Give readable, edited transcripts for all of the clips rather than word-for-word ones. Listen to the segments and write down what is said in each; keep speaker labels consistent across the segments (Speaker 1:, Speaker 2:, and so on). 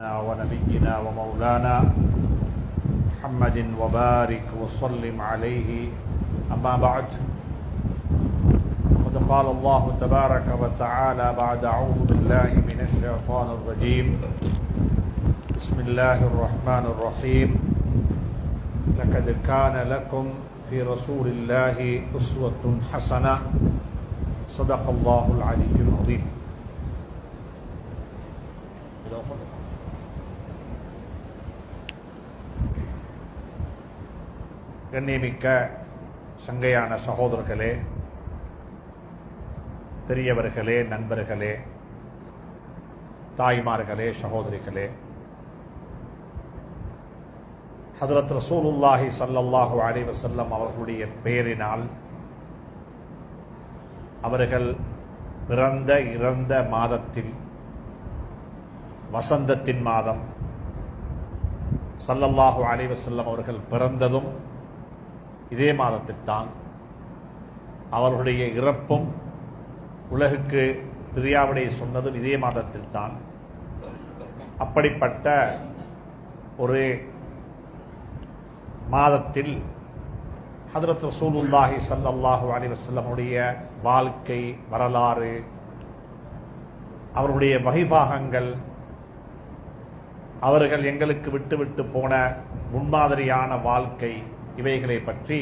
Speaker 1: ونبينا ومولانا محمد وبارك وسلم عليه أما بعد قد قال الله تبارك وتعالى بعد أعوذ بالله من الشيطان الرجيم بسم الله الرحمن الرحيم لقد كان لكم في رسول الله أسوة حسنة صدق الله العلي العظيم. கண்ணியமிக்க சங்கையான சகோதரர்களே, பெரியவர்களே, நண்பர்களே, தாய்மார்களே, சகோதரிகளே, ஹதரத் ரசூலுல்லாஹி ஸல்லல்லாஹு அலைஹி வஸல்லம் அவர்களுடைய பெயரினால் அவர்கள் பிறந்த இறந்த மாதத்தில் வசந்தத்தின் மாதம் ஸல்லல்லாஹு அலைஹி வஸல்லம் அவர்கள் பிறந்ததும் இதே மாதத்தில் தான், அவர்களுடைய இறப்பும் உலகுக்கு பிரியாவிடை சொன்னதும் இதே மாதத்தில் தான். அப்படிப்பட்ட ஒரு மாதத்தில் ஹதரத் ரசூலுல்லாஹி ஸல்லல்லாஹு அலைஹி வஸல்லமுடைய வாழ்க்கை வரலாறு, அவருடைய வகைபாகங்கள், அவர்கள் எங்களுக்கு விட்டு போன முன்மாதிரியான வாழ்க்கை, இவைகளை பற்றி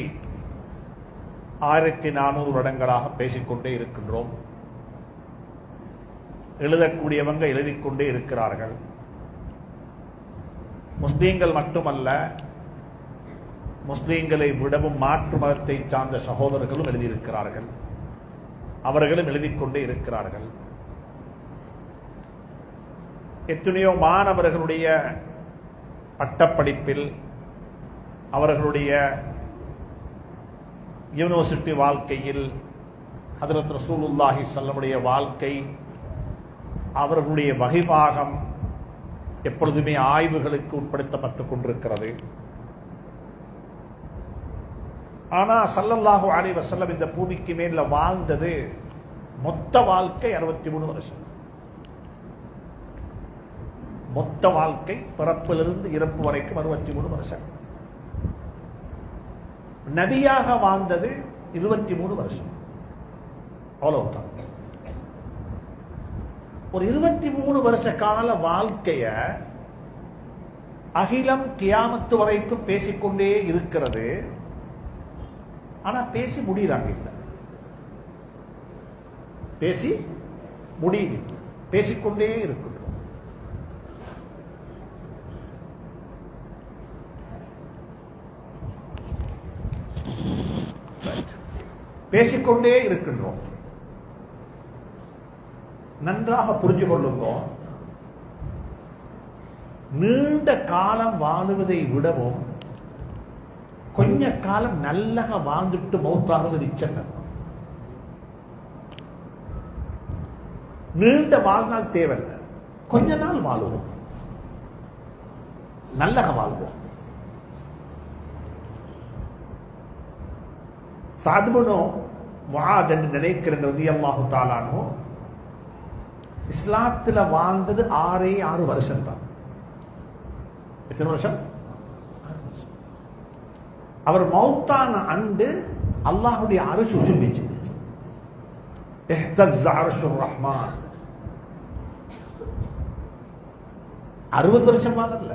Speaker 1: 1400 வருடங்களாக பேசிக்கொண்டே இருக்கின்றோம். எழுதக்கூடியவங்க எழுதிக்கொண்டே இருக்கிறார்கள். முஸ்லீம்கள் மட்டுமல்ல, முஸ்லீம்களை விடவும் மாற்று மதத்தை சார்ந்த சகோதரர்களும் எழுதியிருக்கிறார்கள். அவர்களும் எழுதிக்கொண்டே இருக்கிறார்கள். எத்தனையோ மாணவர்களுடைய பட்டப்படிப்பில், அவர்களுடைய யூனிவர்சிட்டி வாழ்க்கையில் ஹதரத் ரசூலுல்லாஹி ஸல்லல்லாஹுடைய வாழ்க்கை, அவர்களுடைய வகைபாகம் எப்பொழுதுமே ஆய்வுகளுக்கு உட்படுத்தப்பட்டுக் கொண்டிருக்கிறது. ஆனால் ஸல்லல்லாஹு அலைஹி வஸல்லம் இந்த பூமிக்கு மேல வாழ்ந்தது மொத்த வாழ்க்கை 63 வருஷம். மொத்த வாழ்க்கை பிறப்பிலிருந்து இறப்பு வரைக்கும் 63 வருஷம். நபியாக வாழ்ந்தது 23 வருஷம். அவ்வளவுதான். ஒரு 23 வருஷ கால வாழ்க்கைய அகிலம் கியாமத்து வரைக்கும் பேசிக்கொண்டே இருக்கிறது. ஆனா பேசி முடியறாங்க இல்ல, பேசி முடியவில்லை, பேசிக்கொண்டே இருக்கின்றோம். பேசிக்கொண்டே இருக்கின்றோம். நன்றாக புரிஞ்சு கொள்ளுங்க, நீண்ட காலம் வாழுவதை விடவும் கொஞ்ச காலம் நல்ல வாழ்ந்துட்டு மௌத்தாக நிச்சயம். நீண்ட வாழ்நாள் தேவையில்லை, கொஞ்ச நாள் வாழுவோம், நல்ல வாழ்வோம். சாதுபனோ முஆத் என்று நினைக்கிறேன் ரலியல்லாஹு தஆலா அன்ஹு, இஸ்லாத்துல வாழ்ந்தது 6 வருஷம் தான். எத்தனை வருஷம்? 6 வருஷம். அவர் மௌத்தான அண்டு அல்லாஹ்வுடைய அர்ஷ் உசும்பிச்சது. இஹ்தஸ்ஸ அர்ஷுர் ரஹ்மான். 60 வருஷம் வாழல,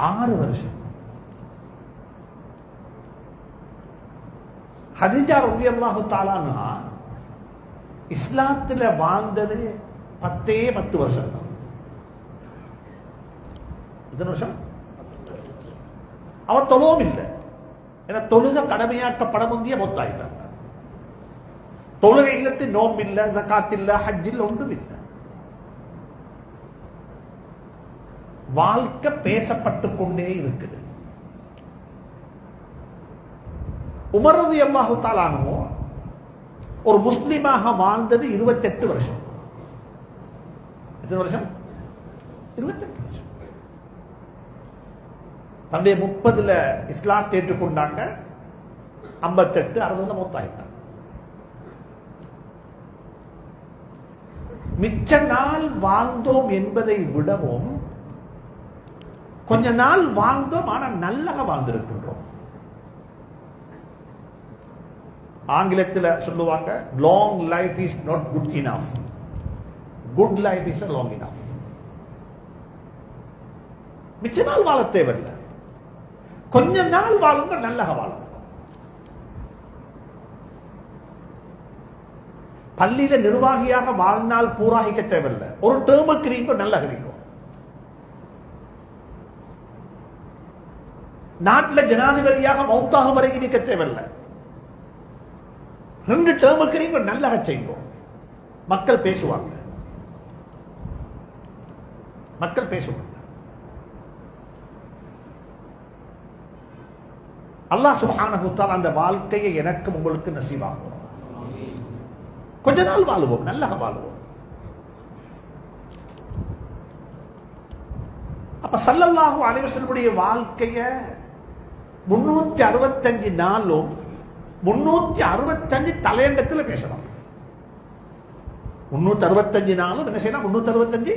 Speaker 1: 6 வருஷம். ஹதீஜா ரலியல்லாஹு தஆலா அன்ஹா இஸ்லாத்துல வாழ்ந்தது 10 வருஷம் தான். எத்தனை வருஷம்? அவர் தொழுவும் இல்லை. ஏன்னா தொழுக கடமையாக்கப்பட முந்திய மொத்தாயிட்டாங்க. தொழுகை இல்லத்து நோம்பு இல்ல, ஜகாத் இல்ல, ஹஜ் இல்ல, ஒன்றும் இல்லை. வாழ்க்கை பேசப்பட்டுக் கொண்டே இருக்குது. உமர் ரலியல்லாஹு தஆலா அன்ஹு ஒரு முஸ்லிமாக வாழ்ந்தது 28 வருஷம். எத்தனை வருஷம்? 28 வருஷம். தன்னுடைய 30ல இஸ்லாம் ஏற்றுக்கொண்டாங்க, 58 60ல மௌத்தாயிட்டாங்க. மிச்ச நாள் வாழ்ந்தோம் என்பதை விடவும் கொஞ்ச நாள் வாழ்ந்தோம், ஆனா நல்லக வாழ்ந்திருக்கின்றோம். ஆங்கிலத்தில் சொல்லுவாங்க, long life is not good enough, good life is long enough. மிச்ச நாள் வாழ தேவையில்லை, கொஞ்ச நாள் வாழுங்க, நல்லக வாழுங்க. பள்ளியில நிர்வாகியாக வாழ்நாள் பூராகிக்க தேவையில்லை, ஒரு டேர்முக்கு நீங்க நல்ல இருக்கீங்க. நாட்டில் ஜனாதிபதியாக மௌத்தாக வரைக்கும் நிற்க தேவையில்லை, 2 டேர்முக்கு நீங்க நல்ல செய்வோம். மக்கள் பேசுவாங்க, மக்கள் பேசுவாங்க. அல்லாஹ் சுப்ஹானஹு வ தஆலா அந்த வாழ்க்கையை எனக்கும் உங்களுக்கு நசீபாக்கும். கொஞ்ச நாள் வாழுவோம், நல்ல வாழுவோம். அப்ப ஸல்லல்லாஹு அலைஹி வஸல்லம் வாழ்க்கைய 365 நாளும் 365 தலையங்கத்தில் பேசலாம். 365 நாளும் என்ன செய்யலாம்? 365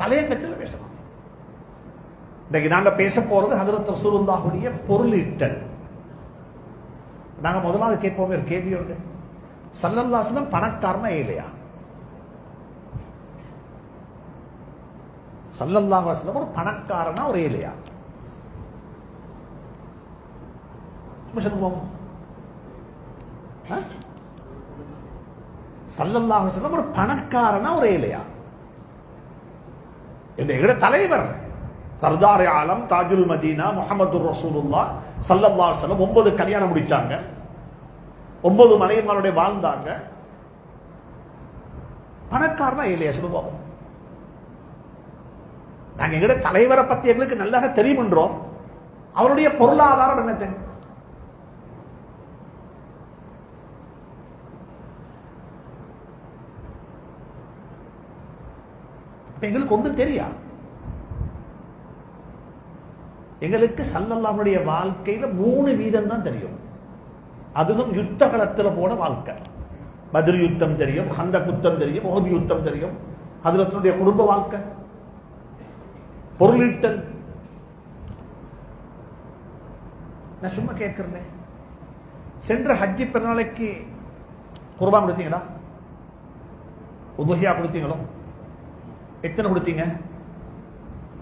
Speaker 1: தலையங்கத்தில் பேசலாம். இன்னைக்கு நாங்க பேச போறது ஹஜ்ரத் ரசூலுல்லாஹுடைய பொருளீட்டல். நாங்க முதலாவது கேட்போமே ஒரு கேள்வி உண்டு, ஸல்லல்லாஹு அலைஹி வஸல்லம் பணக்காரனா இல்லையா? ஸல்லல்லாஹு அலைஹி வஸல்லம் ஒரு பணக்காரனா ஒரு ஏழையா? சொல்லுவோம். ஸல்லல்லாஹு அலைஹி வஸல்லம் ஒரு பணக்காரனா ஒரு ஏழையா? எங்க தலைவர் சர்தார் ஆலம் தாஜுல் மதீனா முஹம்மது ரசூலுல்லாஹ் ஸல்லல்லாஹு அலைஹி வஸல்லம் 9 கல்யாணம் முடிச்சாங்க, 9 மனைவிமாரோட வாழ்ந்தாங்க. பணக்காரனா ஏழையா சொல்லுவோம். நாங்க எங்க தலைவரை பத்தி எங்களுக்கு நல்லா தெரியும் என்றோம், அவருடைய பொருளாதாரம் என்ன தெரியும்? எங்களுக்கு ஒன்றும் தெரியா. எங்களுக்கு ஸல்லல்லாஹுடைய வாழ்க்கையில 3 வீதம் தான் தெரியும். அதுவும் யுத்த களத்தில் போன வாழ்க்கை. பத்ர் யுத்தம் தெரியும், ஹந்தக் யுத்தம் தெரியும், உஹது யுத்தம் தெரியும். ஹஜ்ரத்துடைய குடும்ப வாழ்க்கை, பொருளீட்டல். நான் சும்மா கேட்கிறேன், சென்ற ஹஜ்ஜி பெருநாளைக்கு குர்பான் கொடுத்தீங்களா? உதுஹியா கொடுத்தீங்களோ? எத்தனை கொடுத்தீங்க?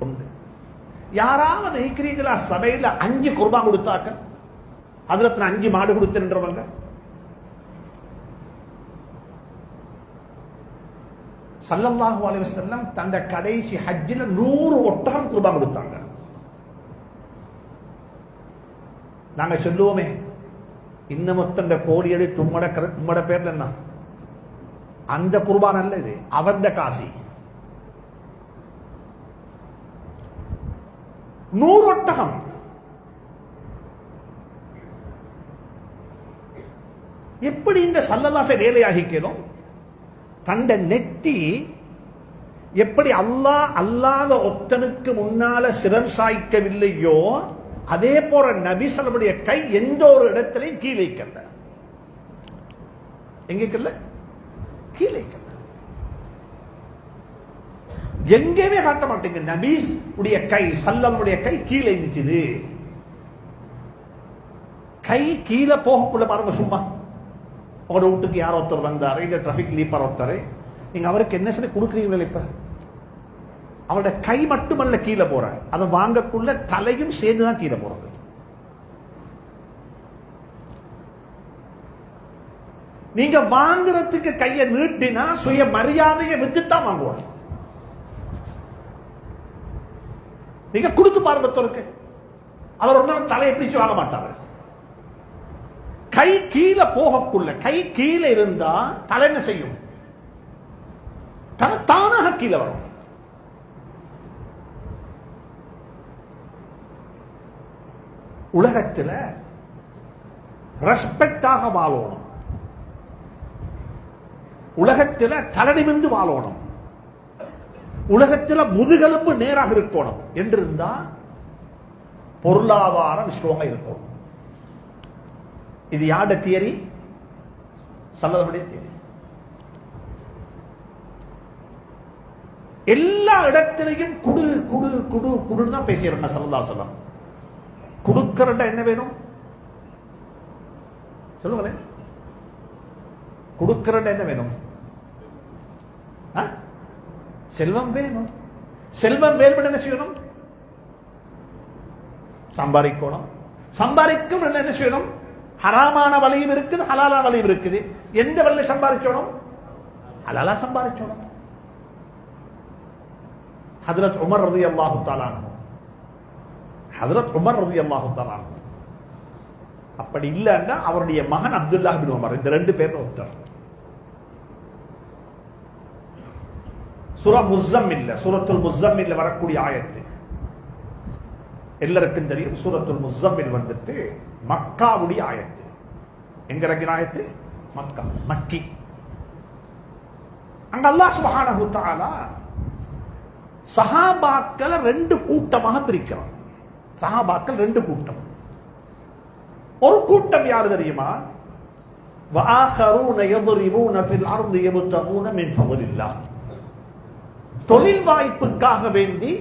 Speaker 1: 1. யாராவது நினைக்கிறீங்களா சபையில் 5 குர்பான் கொடுத்தாக்க? அதுல 5 மாடு கொடுத்தன்றவங்க ஸல்லல்லாஹு அலைஹி வஸல்லம் தந்த கடைசி ஹஜ்ஜில 100 ஒட்டகம் குர்பான் கொடுத்தாங்க. நாங்க சொல்லுவோமே, இன்னமொத்தண்ட கோடி எடுத்து உம்மட பேர்ல என்ன, அந்த குர்பான் அல்ல இது, அவந்த காசி. 100 ஒட்டகம். எப்படி இந்த ஸல்லல்லாஹு வேலையாகிக்கிறோம்? தண்ட நெத்தி எப்படி அல்லாஹ் அல்லாத ஒத்தனுக்கு முன்னால சிரம் சாய்க்கவில்லையோ, அதே போல நபி ஸல்லல்லாஹுடைய கை எந்த ஒரு இடத்திலையும் கீழே கல்ல. எங்க கல்ல? கீழே கல்ல. எங்கேயுமே காட்ட மாட்டேங்க நபி உடைய கை, ஸல்லல்லாஹுடைய கை கீழே இருந்துச்சு. கை கீழே போகக்குள்ள பாருங்க. சும்மா உங்களோட வீட்டுக்கு யாரோ ஒருத்தர் வந்தாரு, இல்ல டிராபிக் லீப்பர் ஒருத்தர், நீங்க அவருக்கு என்ன சொல்லி கொடுக்குறீங்களா? இப்ப அவருடைய கை மட்டுமல்ல கீழே போற, அதை வாங்கக்குள்ள தலையும் சேர்ந்துதான் கீழே போறது. நீங்க வாங்குறதுக்கு கையை நீட்டினா சுய மரியாதையை வித்துத்தான் வாங்குவாங்க. நீங்க கொடுத்து பாருங்க, அவர் ஒரு நாள் தலையை பிடிச்சு வாங்க மாட்டாரு. கை கீழே போகக்குள்ள, கை கீழே இருந்தா தலை என்ன செய்யும்? தானாக கீழே வரும். உலகத்தில் ரெஸ்பெக்டாக வாழணும், உலகத்தில் தலை நிமிர்ந்து வாழணும், உலகத்தில் முதுகெலும்பு நேராக இருக்கணும் என்றிருந்தா பொருளாதாரம் ஸ்ட்ராங்கா இருக்கணும். இது யாருடைய தியரி? ஸல்லல்லாஹுடைய தியரி. எல்லா இடத்திலையும் குடு குடு குடு குடுன்னு தான் பேசிடுறாங்க ஸல்லல்லாஹு அலைஹி வஸல்லம். குடுக்கறண்டா என்ன வேணும் சொல்லுங்களேன். குடுக்கறண்டா என்ன வேணும்? செல்வம் வேணும். செல்வம் வேணும் என்ன செய்யணும்? சம்பாதிக்கணும். சம்பாதிக்கும் என்ன செய்யணும்? ஹராமான வழியும் இருக்குது, ஹலாலான வழியும் இருக்குது. எந்த வழியில சம்பாதிச்சோம்? ஹலாலா சம்பாதிச்சோம். ஹஜ்ரத் உமர் ரலியல்லாஹு தஆலா அன்ஹு, ஹஜ்ரத் உமர் ரலியல்லாஹு தஆலா அன்ஹு அப்படி இல்லன்னா அவருடைய மகன் அப்துல்லாஹ் பின் உமர், இந்த ரெண்டு பேரும் ஒருத்தர். சூரா முஸம்மில், சூரத்துல் முஸம்மில் வரக்கூடிய ஆயத்து எல்லாருக்கும் தெரியும். சூரத்துல் முஸம்மில் வந்துட்டு மக்காவுடைய ஆயத்து. எங்க இறங்கின ஆயத்து? மக்கா, மக்கி. அங்க அல்லாஹ் சுப்ஹானஹு வ தஆலா சஹாபாக்களை ரெண்டு கூட்டமாக பிரிக்கிறான். சஹாபாக்கள் ரெண்டு கூட்டம். ஒரு கூட்டம் யாரு தெரியுமா? வஆഖரூன யضربون في الارض يبتغون من فضل الله. தொழில் வாய்ப்புக்காக வேண்டி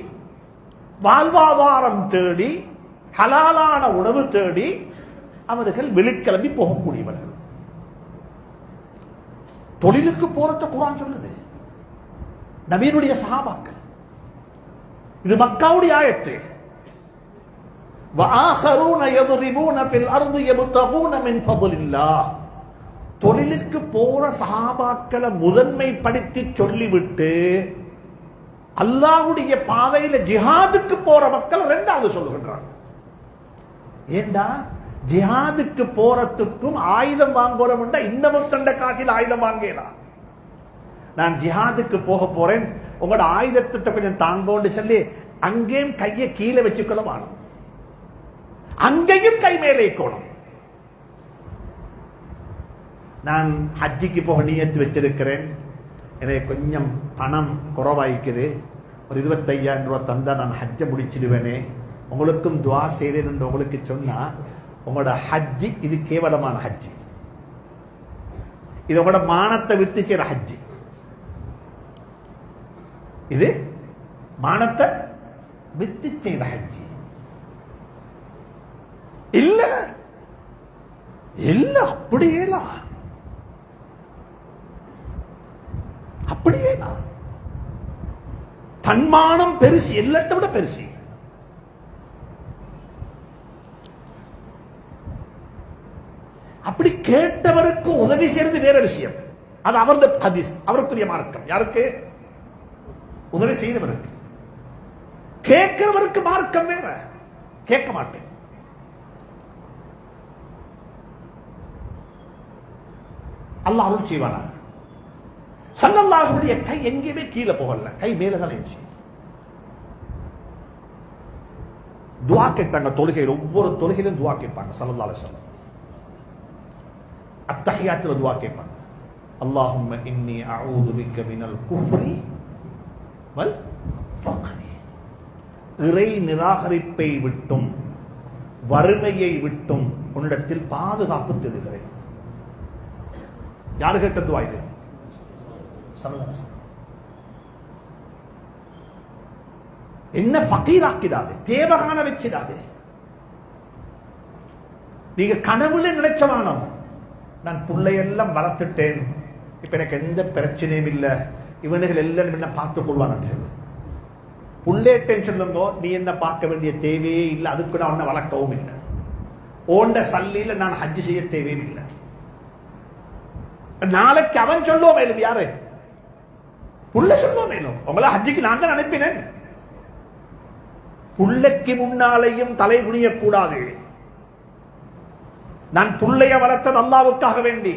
Speaker 1: வாழ்வாதாரம் தேடி ஹலாலான உணவு தேடி அவர்கள் வெளிக்கிளம்பி போகக்கூடியவர்கள். தொழிலுக்கு போறத குர்ஆன் சொல்லுது. நபியினுடைய சஹாபாக்கள். இது மக்காவுடைய ஆயத்து. وآخرون يضربون في الأرض يبتغون من فضل الله. தொழிலுக்கு போற சஹாபாக்களை முதன்மைப்படுத்தி சொல்லிவிட்டு அல்லாஹ்வுடைய பாதையில ஜிஹாதுக்கு போற மக்கள் இரண்டாவது சொல்லுகின்றாங்க. ஏண்டா ஜிஹாதுக்கு போறதுக்கும் ஆயுதம் வாங்குறோம் இன்னமும் தண்ட காசில் ஆயுதம் வாங்கலாம். நான் ஜிஹாதுக்கு போக போறேன், உங்களோட ஆயுதத்தை கொஞ்சம் தாங்கோன்னு சொல்லி அங்கேயும் கையை கீழே வச்சுக்கொள்ள வாழும், அங்கேயும் கை மேலே கோணும். நான் ஹஜ்ஜிக்கு போக நியத்து வச்சிருக்கிறேன், எனக்கு கொஞ்சம் பணம் குறைவாய்க்குது, ஒரு 25,000 ரூபாய் தந்தா நான் ஹஜ்ஜை முடிச்சிடுவேனே, உங்களுக்கும் துவா செய்தேன் என்று உங்களுக்கு சொன்னா உங்களோட ஹஜ்ஜி இது கேவலமான ஹஜ்ஜி, இது உங்களோட மானத்தை விட்டு செய்யற ஹஜ்ஜி, இது மானத்தை விட்டு செய்யற ஹஜ்ஜி இல்ல. இல்ல அப்படியேலா, அப்படியே தன்மானம் பெருசு, எல்லாத்தை விட பெருசு. அப்படி கேட்டவருக்கு உதவி செய்யறது வேற விஷயம், அது அவருடைய ஹதீஸ், அவருக்குரிய மார்க்கம். யாருக்கு? உதவி செய்தவருக்கு. கேட்கிறவருக்கு மார்க்கம் வேற. கேட்க மாட்டேன். அல்லாஹ் அருள் செய்வானா? ஸல்லல்லாஹு அலைஹி வஸல்லம் கை எங்கேயுமே கீழே போகல, கை மேல தான் இருந்துச்சு. துஆ கேட்டாங்க தொழுகையில், ஒவ்வொரு தொழுகையிலும் துஆ கேட்பாங்க ஸல்லல்லாஹு அலைஹி வஸல்லம். அத்தஹியாத்துல துஆ கேட்பாங்க, அல்லாஹும்ம இன்னி அஊது பிக்க மினல் குஃப்ரி வல் ஃபக்ரி. இறை நிராகரிப்பை விட்டும் வறுமையை விட்டும் உன்னிடத்தில் பாதுகாப்பு தேடுகிறேன். யாரு கேட்ட துஆ இது? என்ன ஃபகீராக்கிடாது, தேவகான வச்சிடாது. நீங்க கனவுல நினைச்சவானம், நான் பிள்ளையெல்லாம் வளர்த்துட்டேன், இப்ப எனக்கு எந்த பிரச்சனையும் இல்லை, இவனுகள் எல்லாம் என்ன பார்த்துக் கொள்வான்னு சொல்லு. புள்ளேட்டேன்னு சொல்லுங்க, நீ என்ன பார்க்க வேண்டிய தேவையே இல்லை, அதுக்கு நான் உன்னை வளர்க்கவும் இல்லை, ஓண்ட சல்லியில நான் ஹஜ் செய்ய தேவையும் இல்லை. நாளைக்கு அவன் சொல்லுவோம் மேலும், யாரு புள்ள சொல்லுவோம் மேலும், உங்களை ஹஜ்ஜிக்கு நான் தான் அனுப்பினேன். புள்ளைக்கு முன்னாலேயும் தலை குனிய கூடாது. நான் புள்ளைய வளர்த்தது அல்லாஹ்வுக்காக வேண்டி.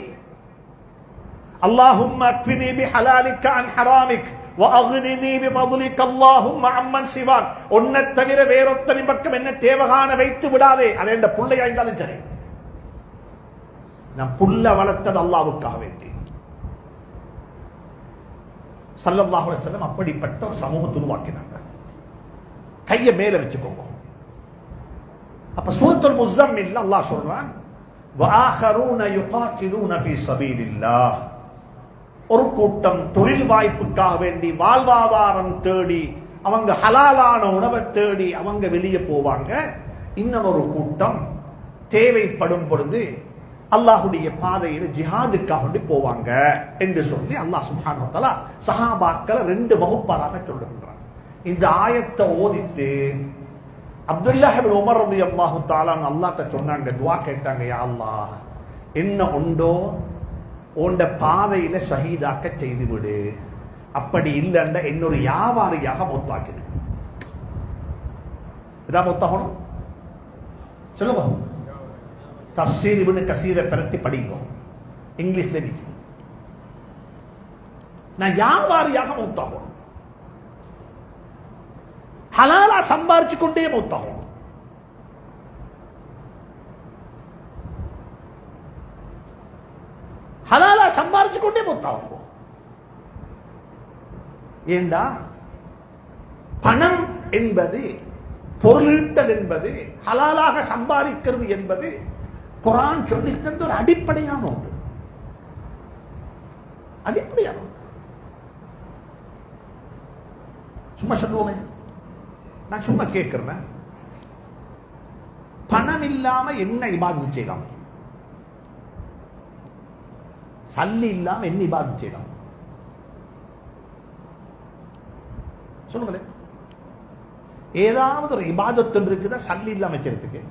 Speaker 1: அல்லாஹும்ம அக்ஃபினி பிஹலாலிக அன் ஹராமிக் வஅக்னினி பிஃضلிக அல்லாஹும்ம அம்மன் சிவாக். உன்னை தவிர வேறொத்தனின் பக்கம் என்ன தேவகான வைத்து விடாதே. அது என்ற புள்ளையா இருந்தாலும் சரி, நான் புள்ள வளர்த்தது அல்லாஹ்வுக்காக வேண்டி. ஸல்லல்லாஹு அலைஹி வஸல்லம் அப்படிப்பட்ட ஒரு சமூகத்தை உருவாக்கினாங்க. கையை மேல வச்சுக்கோங்க. அப்ப சூரத்துல் முஸம்மில் அல்லாஹ் சொல்றான், வஆഖரூன யுகாத்திலூன ஃபீ ஸபீலில்லாஹ். ஒரு கூட்டம் தொழில் வாய்ப்புக்காக வேண்டி வாழ்வாதாரம் தேடி அவங்க ஹலாலான உணவை தேடி அவங்க வெளியே போவாங்க. இன்னொரு கூட்டம் தேவைப்படும் பொழுது அல்லாஹுடைய பாதையில ஜிஹாதுக்காக போவாங்க என்று சொல்லி அல்லாஹ் சுப்ஹானஹு வ தஆலா சஹாபாக்களை 2 வகுப்பாராக சொல்லுகின்றார். இந்த ஆயத்தை ஓதிட்டு அப்துல்லாஹ் இப்னு உமர் ரலியல்லாஹு தஆலா அல்லாஹ்ட்ட சொன்னாங்க, துஆ கேட்டாங்க, யா அல்லாஹ் என்ன உண்டோ உண்ட பாதையில ஷஹீதாக்க செய்து விடு, அப்படி இல்லைன்னா இன்னொரு வியாபாரியாக மௌத்தாக்கிடு. இதான் மௌத்தாகணும் சொல்லுங்க. தஃசீர் இப்னு கஸீரை பிரட்டி படிங்க, இங்கிலீஷ்ல இருக்குது. நான் வியாபாரியாக மௌத்தாகணும், ஹலாலா சம்பாரிச்சு கொண்டே மௌத்தாகணும். ஹலாலா சம்பாரிச்சு கொண்டே மௌத்தாகணும். ஏண்டா பணம் என்பது, பொருளீட்டல் என்பது, ஹலாலாக சம்பாதிக்கிறது என்பது குர்ஆன் சொல்லி தந்த ஒரு அடிப்படையான ஒன்று. அடிப்படையான சும்மா சொல்லுவோமே, நான் சும்மா கேட்கிறேன், பணம் இல்லாம என்ன இபாதத் செய்யலாம்? சல்லி இல்லாம என்ன இபாதத் செய்யலாம் சொல்லுங்களேன். ஏதாவது ஒரு இபாதத் இருக்குதா சல்லி இல்லாம செய்யறதுக்கு?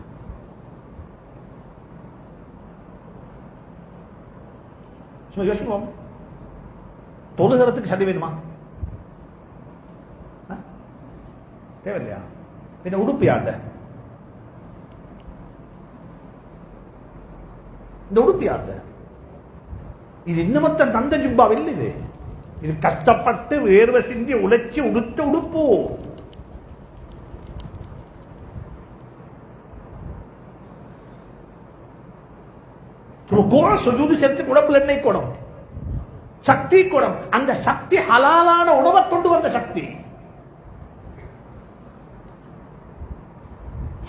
Speaker 1: யோசிப்போம். தொழுகிறதுக்கு சல்லி வேணுமா? தேவையில்லையா? பின்ன உடுப்பு யார்ட? இந்த உடுப்பு யார்ட? இது இன்னமத்த தந்த ஜுப்பாவில் இது. இது கஷ்டப்பட்டு வேர்வை சிந்தி உழைச்சி உடுத்த உடுப்பு. சுஜூது செத்து உடம்புல எண்ணெய் குடம், சக்தி குடம். அந்த சக்தி ஹலாலான உணவை கொண்டு வந்த சக்தி.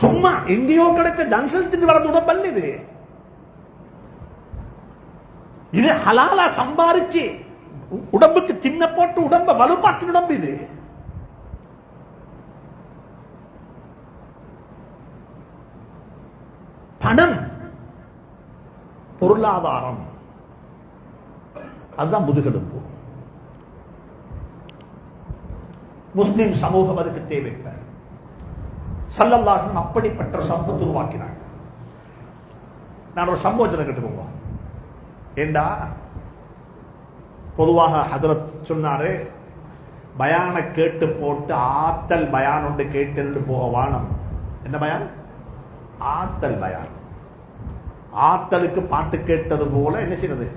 Speaker 1: சும்மா எங்கேயோ கிடைச்ச டன்சல் தின்னு வளர்ந்த உடம்பு இது. இது ஹலாலா சம்பாரிச்சு உடம்புக்கு தின்ன போட்டு உடம்ப வலுப்பாக்கின உடம்பு இது. பணம் பொருளாதாரம், அதுதான் முதுகெலும்பு. முஸ்லிம் சமூகம் அதுக்கு தேவையில்லை. ஸல்லல்லாஹு அலைஹி வஸல்லம் அப்படிப்பட்ட சமூகத்தை உருவாக்கினாங்க. நான் ஒரு சம்பவத்தை கேட்டுக்கோங்க. ஏண்டா பொதுவாக ஹதரத் சொன்னாரு, பயான கேட்டு போட்டு ஆத்தல் பயான் ஒன்று கேட்டு போக வானம். என்ன பயான்? ஆத்தல் பயான். ஆத்தலுக்கு பாட்டு கேட்டது போல என்ன செய்யறது?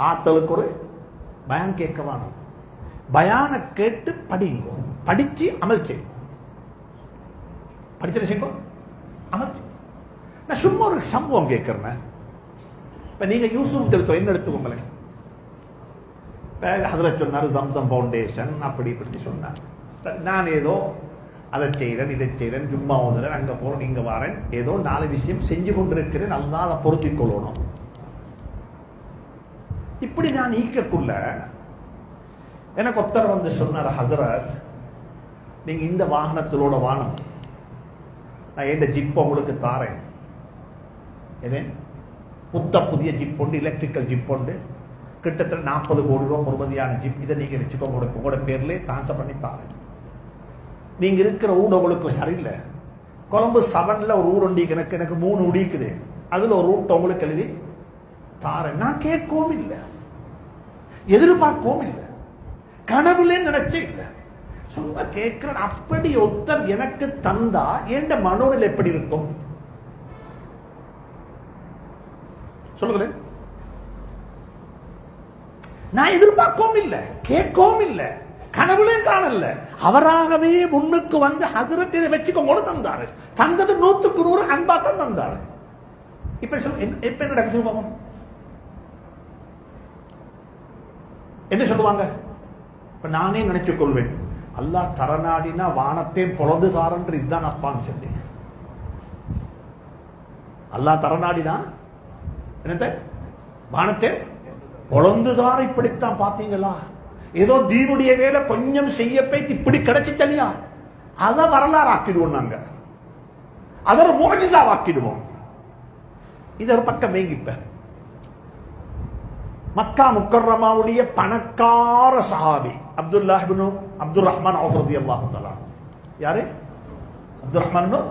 Speaker 1: ஆத்தலுக்கு ஒரு பயான் கேட்க வானம். பயான கேட்டு படிங்க, படிச்சு அமல் செய்யும். படிச்சு செய்யுங்க, அமல் செய்யும். நான் சும்மா ஒரு சம்பவம் கேட்கிறேன். இப்ப நீங்க யூசுப் என்ன எடுத்துக்கோங்களேன். ஹதரத் சொன்னார் ஜம்சம் ஃபவுண்டேஷன் அப்படி இப்படி சொன்னார். நான் ஏதோ அதை செய்கிறேன், இதை செய்கிறேன், ஜும்மா ஓதுறேன், அங்கே போகிறேன், இங்கே வரேன், ஏதோ 4 விஷயம் செஞ்சு கொண்டிருக்கிறேன், நல்லா அதை பொருத்திக் கொள்ளணும். இப்படி நான் ஈக்கக்குள்ள எனக்கு ஒருத்தர் வந்து சொன்னார், ஹசரத் நீங்க இந்த வாகனத்திலோட வானம், நான் எந்த ஜிப் உங்களுக்கு தாரேன். எதே புதிய ஜிப் உண்டு, எலக்ட்ரிக்கல் ஜிப் உண்டு, கிட்டத்தட்ட 40 கோடி ரூபாய் பொறுமதியான ஜிப். இதை நீங்க வச்சுக்கோங்க, உங்களோட பேர்ல டிரான்ஸ்ஃபர் பண்ணி தாரேன். நீங்க இருக்கிற ஊட உங்களுக்கு சரியில்லை. கொழம்பு 7ல ஒரு ஊர் உண்டு, எனக்கு 3 உடிக்குது, அதுல ஒரு ரூட் உங்களுக்கு எழுதி தாரேன். நான் கேட்கவும் இல்லை, எதிர்பார்க்கவும் இல்லை, கனவுல நினைச்சே இல்லை, சும்மா கேட்கிறேன். அப்படி ஒருத்தர் எனக்கு தந்தா என் மனோநிலை எப்படி இருக்கும் சொல்லுங்களேன். நான் எதிர்பார்க்கவும் இல்லை, கேட்கவும் இல்லை, கனவுலையும் காணல. அவராகவே முன்னுக்கு வந்து ஹசரத் இதை வச்சுக்கோங்க தந்தாரு. தந்தது 100க்கு 100 அன்பா தான் தந்தாரு. இப்ப இப்ப என்ன நடக்க சொல்லுவாங்க? என்ன சொல்லுவாங்க? இப்ப நானே நினைச்சுக் கொள்வேன், அல்லாஹ் தரநாடினா வானத்தை பொழந்து தாரன்று இதுதான் அப்பான்னு சொல்லி. அல்லாஹ் தரநாடினா என்னத்த வானத்தை பொழந்துதான் இப்படித்தான் பாத்தீங்களா, ஏதோ தீனுடைய வேலை கொஞ்சம் செய்ய போய் இப்படி கிடைச்சிட்டா அதை வரலாறு ஆக்கிடுவோம், நாங்க அதை ஒரு மோஜிசா ஆக்கிடுவோம். இது ஒரு பக்கம் வேங்கிப்ப. மக்கா முக்கர்ரமாவுடைய பணக்கார சஹாபி அப்துல்லாஹ் இப்னு அப்துர் ரஹ்மான் அவுஃப் ரலியல்லாஹு தஆலா. யாரு? அப்துர் ரஹ்மான் இப்னு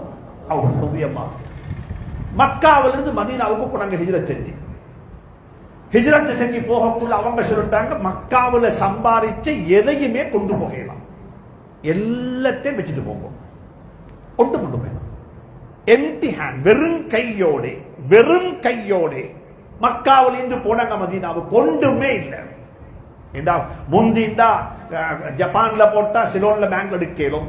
Speaker 1: அவுஃப் ரலியல்லாஹு. மக்காவிலிருந்து மதீனாவுக்கு போனாங்க ஹிஜ்ரத் செஞ்சு. ஹிஜ்ரத் செஞ்சு போகக்குள்ள அவங்க சொல்லிட்டாங்க, மக்காவில் சம்பாதிச்ச எதையுமே கொண்டு போகலாம், எல்லாத்தையும் வச்சுட்டு போங்க, கொண்டு போகலாம். எம்டி ஹேண்ட், வெறும் கையோடு மக்காவில் இருந்து போனாங்க மதீனாவுக்கு, கொண்டுமே இல்லை. முந்திண்டா ஜப்பான்ல போட்டா சிலோன்ல பேங்க்ல எடுக்கலும்,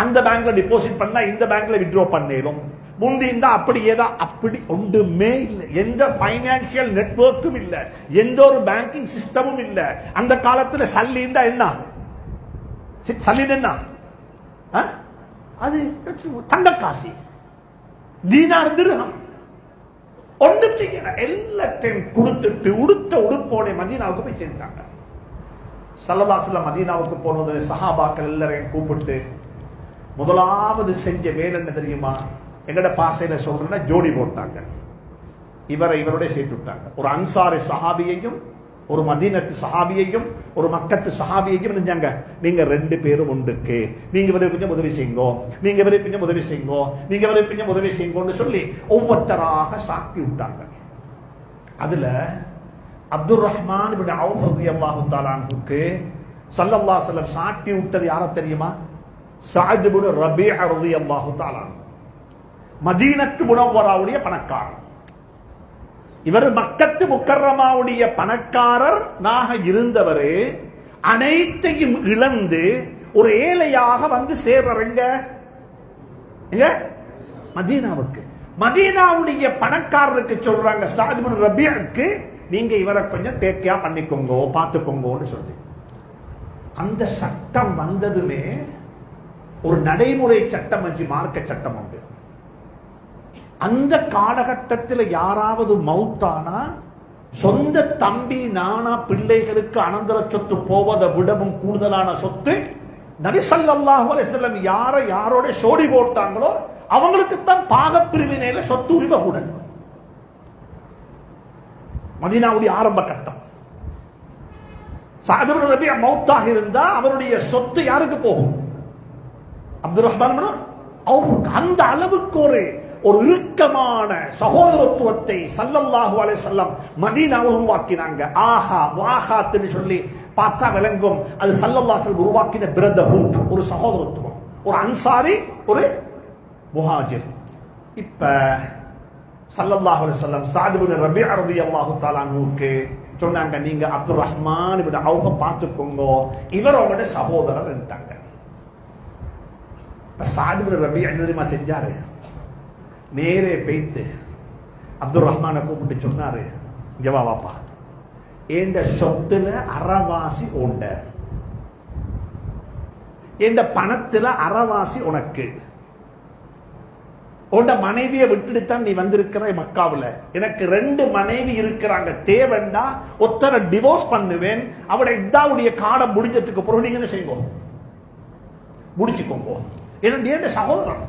Speaker 1: அந்த பேங்க்ல டிபாசிட் பண்ணா இந்த பேங்க்ல வித்ட்ரா பண்ணலும். முந்திண்டா அப்படி ஏதா அப்படி ஒன்றுமே இல்லை, எந்த பைனான்சியல் நெட்வொர்க்கும் இல்லை, எந்த ஒரு பேங்கிங் சிஸ்டமும் இல்லை. அந்த காலத்துல சல்லிண்டா என்ன, சல்லின் என்ன, அது தங்கக்காசி, தீனார் திர்ஹம், ஒன்றும் செய்யல. எல்லாத்தையும் கொடுத்துட்டு உடுத்த உடுப்போட மதீனாவுக்கு போய் சேர்ந்தாங்க. ஸல்லல்லாஹு அலைஹி வஸல்லம் மதீனாவுக்கு போனது சஹாபாக்கள் எல்லாரையும் கூப்பிட்டு முதலாவது செஞ்ச வேலை என்ன தெரியுமா? எங்கட பாசையில சொல்றேன்னா ஜோடி போட்டாங்க. இவருடைய சேர்த்து விட்டாங்க. ஒரு அன்சாரி சஹாபியையும் ஒரு மதீனத்து சஹாபியையும் ஒரு மக்கத்து சஹாபியையும் நினைஞ்சாங்க, நீங்க 2 பேரும் ஒன்றுக்கு, நீங்க இவருக்கு கொஞ்சம் உதவி செய்யுங்கோ, நீங்க இவருக்கு கொஞ்சம் உதவி செய்யுங்கோ, நீங்க இவருக்கு கொஞ்சம் உதவி செய்யுங்கோன்னு சொல்லி ஒவ்வொருத்தராக சாக்கி விட்டாங்க. அதுல அப்துர் ரஹ்மான் இப்னு அவுஃப் ரலியல்லாஹு தஆலா அன்ஹுக்கு ஸல்லல்லாஹு அலைஹி வஸல்லம் சாக்கி விட்டது யார தெரியுமா? சஅத் இப்னு ரபீஅ ரலியல்லாஹு தஆலா, மதீனத்து முனவ்வராவுடைய பணக்காரர். இவர் மக்கத்து முக்கர்ரமாவுடைய பணக்காரர் இருந்தவரு, அனைத்தையும் இழந்து ஒரு ஏழையாக வந்து சேர்றங்க மதீனாவுக்கு. மதீனாவுடைய பணக்காரருக்கு சொல்றாங்க சஅத் இப்னு ரபீஅக்கு, நீங்க இவரை கொஞ்சம் டேக் கேர் பண்ணிக்கோங்க, பார்த்துக்கோங்கன்னு சொல்லி. அந்த சட்டம் வந்ததுமே ஒரு நடைமுறை சட்டம், மார்க்க சட்டம் உண்டு. அந்த காலகட்டத்தில் யாராவது மௌத்தானா சொந்த தம்பி நானா பிள்ளைகளுக்கு அனந்தர சொத்து போவதை விடவும் கூடுதலான சொத்து நபி ஸல்லல்லாஹு அலைஹி வஸல்லம் யாரோட சோடி போட்டாங்களோ அவங்களுக்கு தான் பாகப்பிரிவினையில சொத்து உரிமை கூட. மதீனாவுடைய ஆரம்ப கட்டம். சஅத் இப்னு ரபீஅ மௌத்தாக இருந்தா அவருடைய சொத்து யாருக்கு போகும்? அப்துர் ரஹ்மான் அவுஃப். அந்த அளவுக்கு ஒரு இறுக்கமான சகோதரத்துவத்தை ஸல்லல்லாஹு அலைஹி வஸல்லம் மதீனாவில் உருவாக்கினாங்க. ஆஹா வாஹாத்னு சொல்லி பார்த்தா விளங்கும், அது ஸல்லல்லாஹு அலைஹி வஸல்லம் உருவாக்கின பிரதர்ஹுட், ஒரு சகோதரத்துவம், ஒரு அன்சாரி ஒரு முஹாஜிர். இப்ப ஸல்லல்லாஹு அலைஹி வஸல்லம் சஅத் இப்னு ரபீஅ ரலியல்லாஹு தஆலா அன்ஹுக்கு சொன்னாங்க, நீங்க அப்துர் ரஹ்மான் இப்னு அவுஃப பார்த்துக்கோங்க, இவர் உங்களோட சகோதரர் என்றாங்க. சஅத் இப்னு ரபீஅ என்ன தெரியுமா செஞ்சாரு? நேரே போய்த்து அப்துர் ரஹ்மானை கூப்பிட்டு சொன்னாரு, ஜவா வாப்பா, என்ற சொத்துல அறவாசி உண்ட, என்ற பணத்துல அறவாசி உனக்கு, உண்ட மனைவியை விட்டுடுத்தான் நீ வந்திருக்கிற மக்காவுல, எனக்கு 2 மனைவி இருக்கிறாங்க, தேவண்டா ஒத்தரை டிவோர்ஸ் பண்ணுவேன், அவட இதாவுடைய காலம் முடிஞ்சதுக்கு பிறகு நீங்க என்ன செய்யுங்க, முடிச்சுக்கோங்க. என்னுடைய சகோதரன்,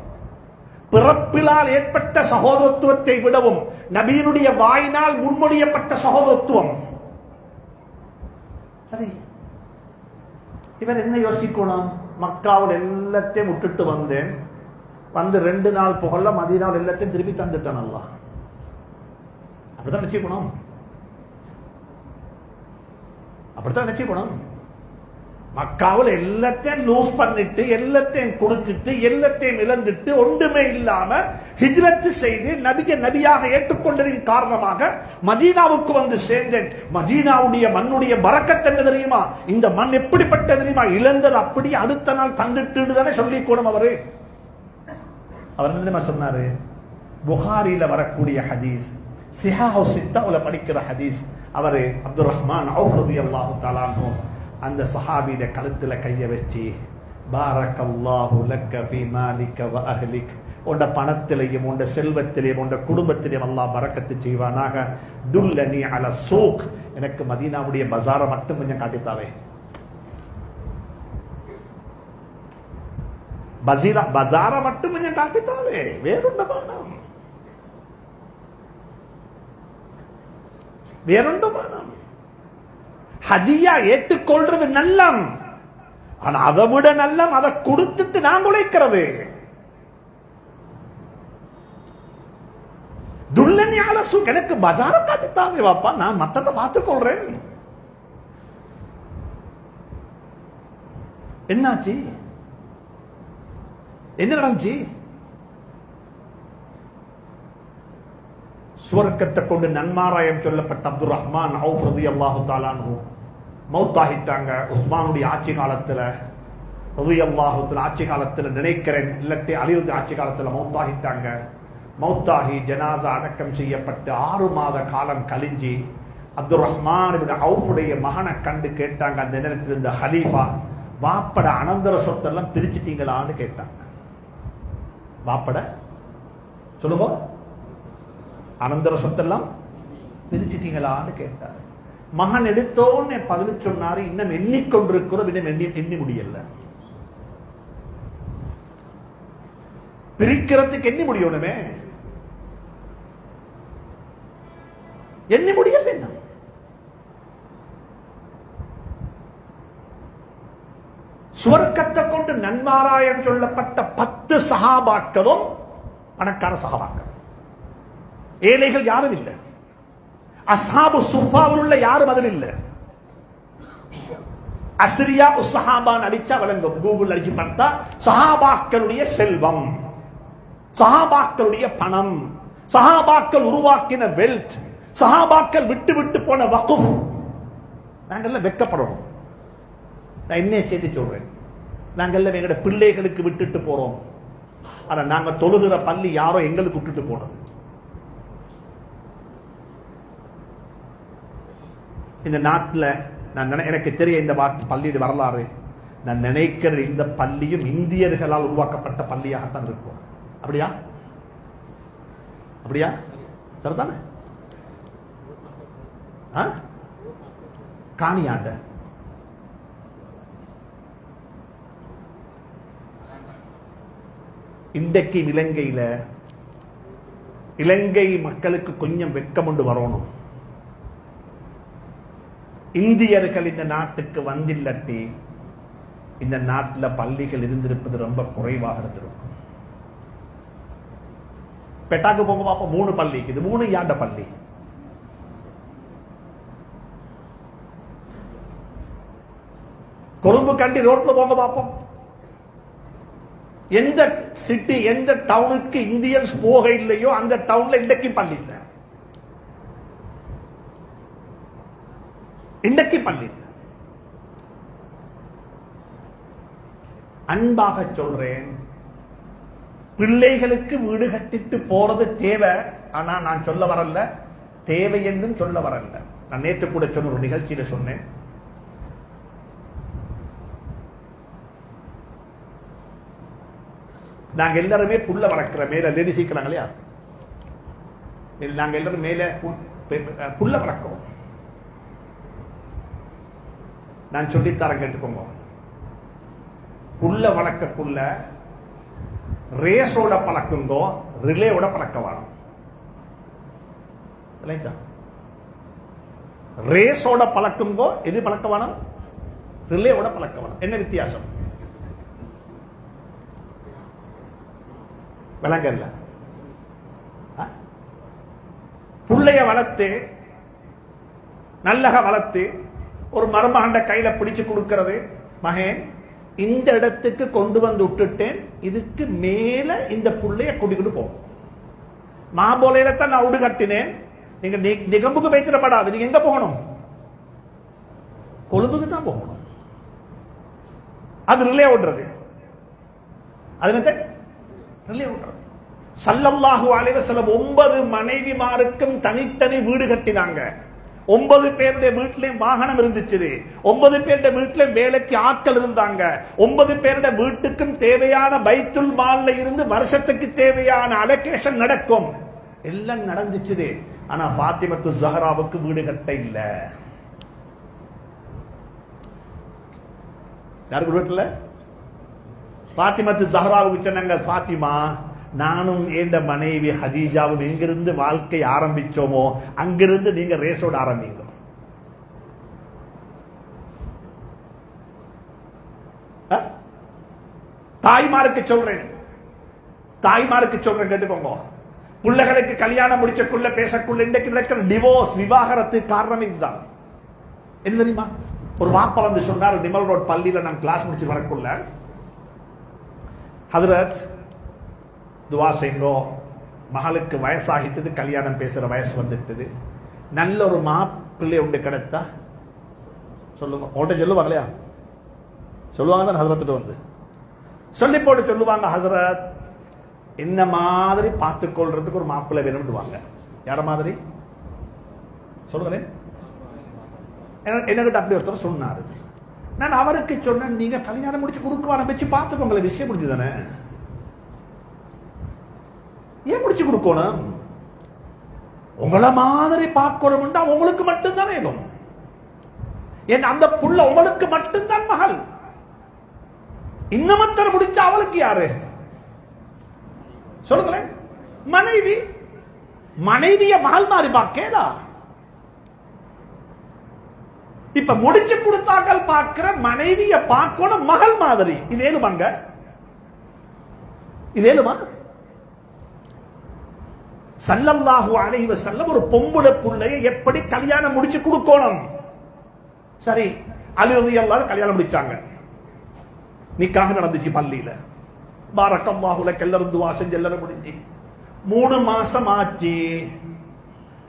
Speaker 1: பிறப்பிலால் ஏற்பட்ட சகோதரத்துவத்தை விடவும் நபியினுடைய வாயினால் முன்மொழியப்பட்ட சகோதரத்துவம். சரி, இவர் என்ன யோசிக்கணும்? மக்காவில் எல்லாத்தையும் விட்டுட்டு வந்தேன், வந்து 2 நாள் புகழ மதீனாவில் எல்லாத்தையும் திருப்பி தந்துட்டான் அல்லாஹ். அப்படித்தான் நிச்சயிக்கணும், அப்படித்தான் நிச்சயிக்கணும். மக்காவில் எல்லாத்தையும் லூஸ் பண்ணிட்டு, எல்லாத்தையும் கொடுத்துட்டு, எல்லாத்தையும் இழந்துட்டு, ஒன்றுமே இல்லாம ஹிஜ்ரத் செய்து நபியாக ஏற்றுக்கொண்டதின் காரணமாக மதீனாவுக்கு வந்து சேர்ந்தேன். மதீனாவுடைய மண்ணுடைய பரக்கத் என்ன தெரியுமா? இந்த மண் எப்படிப்பட்ட தெரியுமா? இழந்தது அப்படி அடுத்த நாள் தந்துட்டு தானே சொல்லிக்கணும். அவர் என்ன தெரியுமா சொன்னாரு? புகாரில வரக்கூடிய ஹதீஸ், சிஹாஹு சித்தாவுல படிக்கிற ஹதீஸ். அவரு அப்துர் ரஹ்மான் அவுஃப் ரலியல்லாஹு தஆலா அன்ஹு அந்த சஹாபியில கழுத்துல கைய வச்சு, பாரக்கல்லாஹு லக்க ஃபீ மாலிக வ அஹ்லிக் உண்ட பணத்திலையும் உண்ட செல்வத்திலையும் உண்ட குடும்பத்திலையும் அல்லாஹ் பரக்கத்து செய்வானாக. துல்லனி அல சூக், எனக்கு மதீனாவுடைய பஜாரை மட்டும் கொஞ்சம் காட்டித்தாவே. பஜாரை மட்டும் கொஞ்சம் காட்டித்தாவே, வேறுண்ட பானம், வேறுண்ட பானம். ஹதியா ஏற்றுக்கொள்றது நல்லம், ஆனா அதை விட நல்லம் அதை கொடுத்துட்டு நான் உழைக்கிறது. துல்லனி அல சூக், எனக்கு பஜார காட்டித்தாவே வாப்பா, நான் மத்தத்தை பார்த்துக் கொள்றேன். என்னாச்சு, என்ன நடந்துச்சு? சுவர்க்கத்தை கொண்டு நன்மாராயம் சொல்லப்பட்ட அப்துல் ரஹ்மான் அவுஃப் ரலியல்லாஹு தஆலா அன்ஹு மௌத்தாகிட்டாங்க. உஸ்மானுடைய ஆட்சி காலத்துல, ரலியல்லாஹு தஆலா ஆட்சி காலத்துல நினைக்கிறேன், இல்லாட்டி அலியுடைய ஆட்சி காலத்துல மௌத்தாகிட்டாங்க. மௌத்தாகி ஜனாசா அடக்கம் செய்யப்பட்டு 6 மாத காலம் கழிஞ்சி அப்துல் ரஹ்மான் இப்னு அவுஃபுடைய மகனை கண்டு கேட்டாங்க. அந்த நேரத்தில் இருந்த ஹலீஃபா, வாப்பட அனந்தர சொத்தெல்லாம் பிரிச்சுட்டீங்களான்னு கேட்டாங்க. வாப்பட சொல்லுங்க, அனந்தர சொத்தெல்லாம் பிரிச்சுட்டீங்களான்னு கேட்டார். மகன் எடுத்தோன்னு பதில் சொன்னாரு, இன்னும் எண்ணிக்கொண்டிருக்கிறோம், இன்னும் எண்ணி முடியல. பிரிக்கிறதுக்கு எண்ணி முடியணுமே, எண்ணி முடியல. என்ன சுவர்க்கத்தை கொண்டு நன்மாராயம் சொல்லப்பட்ட 10 சஹாபாக்களும் பணக்கார சஹாபாக்கள், ஏழைகள் யாரும் இல்லை. அஸ்ஹாபு சுஃபாவில் உள்ள யாரும் அதில் இல்லை. அஸ்ரியா உஸ்ஸஹாபான் அடிச்சா வழங்கும், கூகுள் அடிச்சு பார்த்தா சஹாபாக்களுடைய செல்வம், சஹாபாக்களுடைய பணம், சஹாபாக்கள் உருவாக்கின வெல்த், சஹாபாக்கள் விட்டு விட்டு போன வக்ஃப், நாங்கெல்லாம் வெட்கப்படணும். நான் என்ன செய்தி சொல்றேன், நாங்கெல்லாம் எங்களோட பிள்ளைகளுக்கு விட்டுட்டு போறோம். ஆனா நாங்க தொழுகிற பள்ளி யாரோ எங்களுக்கு விட்டுட்டு போனது. இந்த நாட்டில் நான் எனக்கு தெரிய இந்த பள்ளியுடைய வரலாறு, நான் நினைக்கிற இந்த பள்ளியும் இந்தியர்களால் உருவாக்கப்பட்ட பள்ளியாகத்தான் இருக்கும். அப்படியா? அப்படியா? சரிதானே? காணியாண்ட இன்றைக்கு இலங்கையில இலங்கை மக்களுக்கு கொஞ்சம் வெட்கம் கொண்டு வரணும். இந்தியர்கள் இந்த நாட்டுக்கு வந்தில்லட்டி இந்த நாட்டில் பள்ளிகள் இருந்திருப்பது ரொம்ப குறைவாக இருந்திருக்கும். பெட்டாக்கு போங்க பாப்போம், 3 பள்ளி, இது 3 யாண்ட பள்ளி. கொழும்பு கண்டி ரோட்ல போங்க பாப்போம், எந்த சிட்டி எந்த டவுனுக்கு இந்தியன்ஸ் போக இல்லையோ அந்த டவுன்ல இன்றைக்கு பள்ளி இல்லை, இன்றைக்கு பள்ளி இல்லை. அன்பாக சொல்றேன், பிள்ளைகளுக்கு வீடு கட்டிட்டு போறது தேவை. ஆனா நான் சொல்ல வரல தேவை என்றும் சொல்ல வரல. நான் நேற்று கூட சொன்ன ஒரு நிகழ்ச்சியில சொன்னேன், நாங்க எல்லாருமே புள்ள வளர்க்கிற மேல லேடி சீக்கிறாங்க இல்லையா, நாங்க எல்லாரும் மேல புள்ள வளர்க்கிறோம். நான் சொல்லித்தரேன் கேட்டுக்கோங்க. புள்ள வளர்க்கக்குள்ள ரேஸோட பழக்குங்கோ, ரிலேவோட பழக்க வேணும். ரேஸோட பழக்குங்கோ, எது பழக்க வேணும்? ரிலேவோட பழக்க வேணும். என்ன வித்தியாசம்? விளங்கல்ல. புள்ளைய வளர்த்து நல்லக வளர்த்து ஒரு மருமகண்ட கையில பிடிச்சு கொடுக்கிறது, மகன் இந்த இடத்துக்கு கொண்டு வந்து விட்டுட்டேன், இதுக்கு மேல இந்த புள்ளைய கூட்டிக்கிட்டு போகும். மாபோலையில தான் நான் உடு கட்டினேன், நீங்க நிகம்புக்கு வைத்திடப்படாது. நீங்க எங்க போகணும்? கொழும்புக்கு தான் போகணும். அது ரிலே ஓடுறது. அது ரிலே ஓடுறது. ஸல்லல்லாஹு அலைஹி வஸல்லம் 9 மனைவிமாருக்கும் தனித்தனி வீடு கட்டினாங்க. 9 பேருடைய வீட்டிலையும் வாகனம் இருந்துச்சு. 9 பேருடைய வீட்டிலையும் வேலைக்கு ஆட்கள் இருந்தாங்க. 9 பேருடைய வீட்டுக்கும் தேவையான பைத்துல் மால்ல இருந்து வருஷத்துக்கு தேவையான அலோகேஷன் நடக்கும். எல்லாம் நடந்துச்சு. ஆனா ஃபாத்திமத்து ஸஹ்ராவுக்கு வீடு கட்ட இல்ல. யாருக்கு வீட்டுல? ஃபாத்திமத்து ஸஹ்ராவுக்கு சொன்னாங்க, ஃபாத்திமா, நானும் என் மனைவி ஹதீஜாவும் எங்கிருந்து வாழ்க்கை ஆரம்பிச்சோமோ அங்கிருந்து நீங்க ரேஸோட ஆரம்பிங்க. தாய்மாருக்கு சொல்றேன், கேட்டுக்கோங்க. பிள்ளைகளுக்கு கல்யாணம் முடிச்சக்குள்ள பேசக்குள்ள இன்றைக்கு நடக்கிற டிவோர்ஸ், விவாகரத்து காரணம் இதுதான். என்ன தெரியுமா? ஒரு வாப்பா வந்து சொன்னார், நிமல் ரோட் பள்ளியில நான் கிளாஸ் முடிச்சு வரக்குள்ள, ஹதரத் துவா செய்யுங்கோ, மகளுக்கு வயசாகிட்டது, கல்யாணம் பேசுற வயசு வந்துட்டது, நல்ல ஒரு மாப்பிள்ளை உண்டு கிடைத்தா சொல்லுங்க. உங்கள்கிட்ட சொல்லுவாங்களையா? சொல்லுவாங்க தான் ஹசரத்துட்டு வந்து சொல்லி போட்டு சொல்லுவாங்க, ஹசரத் என்ன மாதிரி பார்த்துக் கொள்றதுக்கு ஒரு மாப்பிள்ளை வேணும்டுவாங்க. யார மாதிரி சொல்லுங்களேன். என்னகிட்ட அப்படி ஒருத்தர் சொன்னாரு. நான் அவருக்கு சொன்னேன், நீங்க கல்யாணம் முடிச்சு கொடுக்குவான வச்சு பார்த்துக்கோங்களேன், விஷயம் முடிஞ்சுதானே, ஏன் முடிச்சு கொடுக்கணும்? உங்களை மாதிரி பார்க்கணும் உங்களுக்கு மட்டும்தான் வேணும். என் அந்த புள்ள உங்களுக்கு மட்டும்தான் மகள். இன்னமத்தர் முடிச்சா அவளுக்கு யாரு சொல்லுங்களேன்? மனைவி. மனைவிய மகள் மாதிரி பார்க்கலா. இப்ப முடிச்சு கொடுத்தாக்கள் பார்க்கிற மனைவிய பார்க்கணும் மகள் மாதிரி. இது ஏழுமாங்க? இது ஏழுமா? ஸல்லல்லாஹு அலைஹி வஸல்லம் ஒரு பொம்பளை புள்ளையை எப்படி கல்யாணம் முடிச்சு கொடுக்கணும்? சரி, அலி ரலியல்லாஹு கல்யாணம் முடிச்சாங்க, நிக்காஹ் நடந்துச்சு பள்ளியில. பாரக்கல்லாஹு லக், எல்லாரும் துஆ செஞ்சு எல்லாரும் முடிஞ்சு 3 மாசம் ஆச்சு.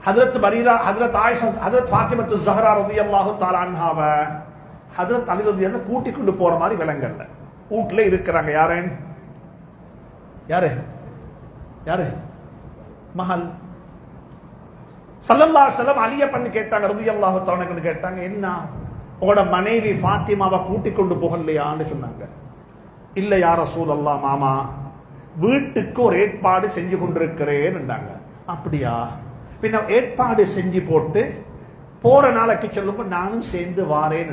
Speaker 1: ஹஜ்ரத் பரீரா, ஹஜ்ரத் ஆயிஷா, ஹஜ்ரத் ஃபாத்திமத்து ஸஹ்ரா ரலியல்லாஹு தஆலா அன்ஹாவ ஹஜ்ரத் அலி ரலியல்லாஹு கூட்டி கொண்டு போற மாதிரி விலங்கல்ல, வீட்டுல இருக்கிறாங்க. யாரு மகள். ஸல்லல்லாஹு அலைஹி வஸல்லம் அலிய பண்ணி கேட்டாங்க, ரலியல்லாஹு தஆலா கேட்டாங்க, என்ன உங்களோட மனைவி ஃபாத்திமாவை கூட்டி கொண்டு போகலையான்னு சொன்னாங்க. இல்ல யா ரசூலல்லாஹ், மாமா வீட்டுக்கு ஒரு ஏற்பாடு செஞ்சு கொண்டிருக்கிறேன். அப்படியா? பின்ன ஏற்பாடு செஞ்சு போட்டு போற நாளைக்கு சொல்லுங்க, நானும் சேர்ந்து வாரேன்.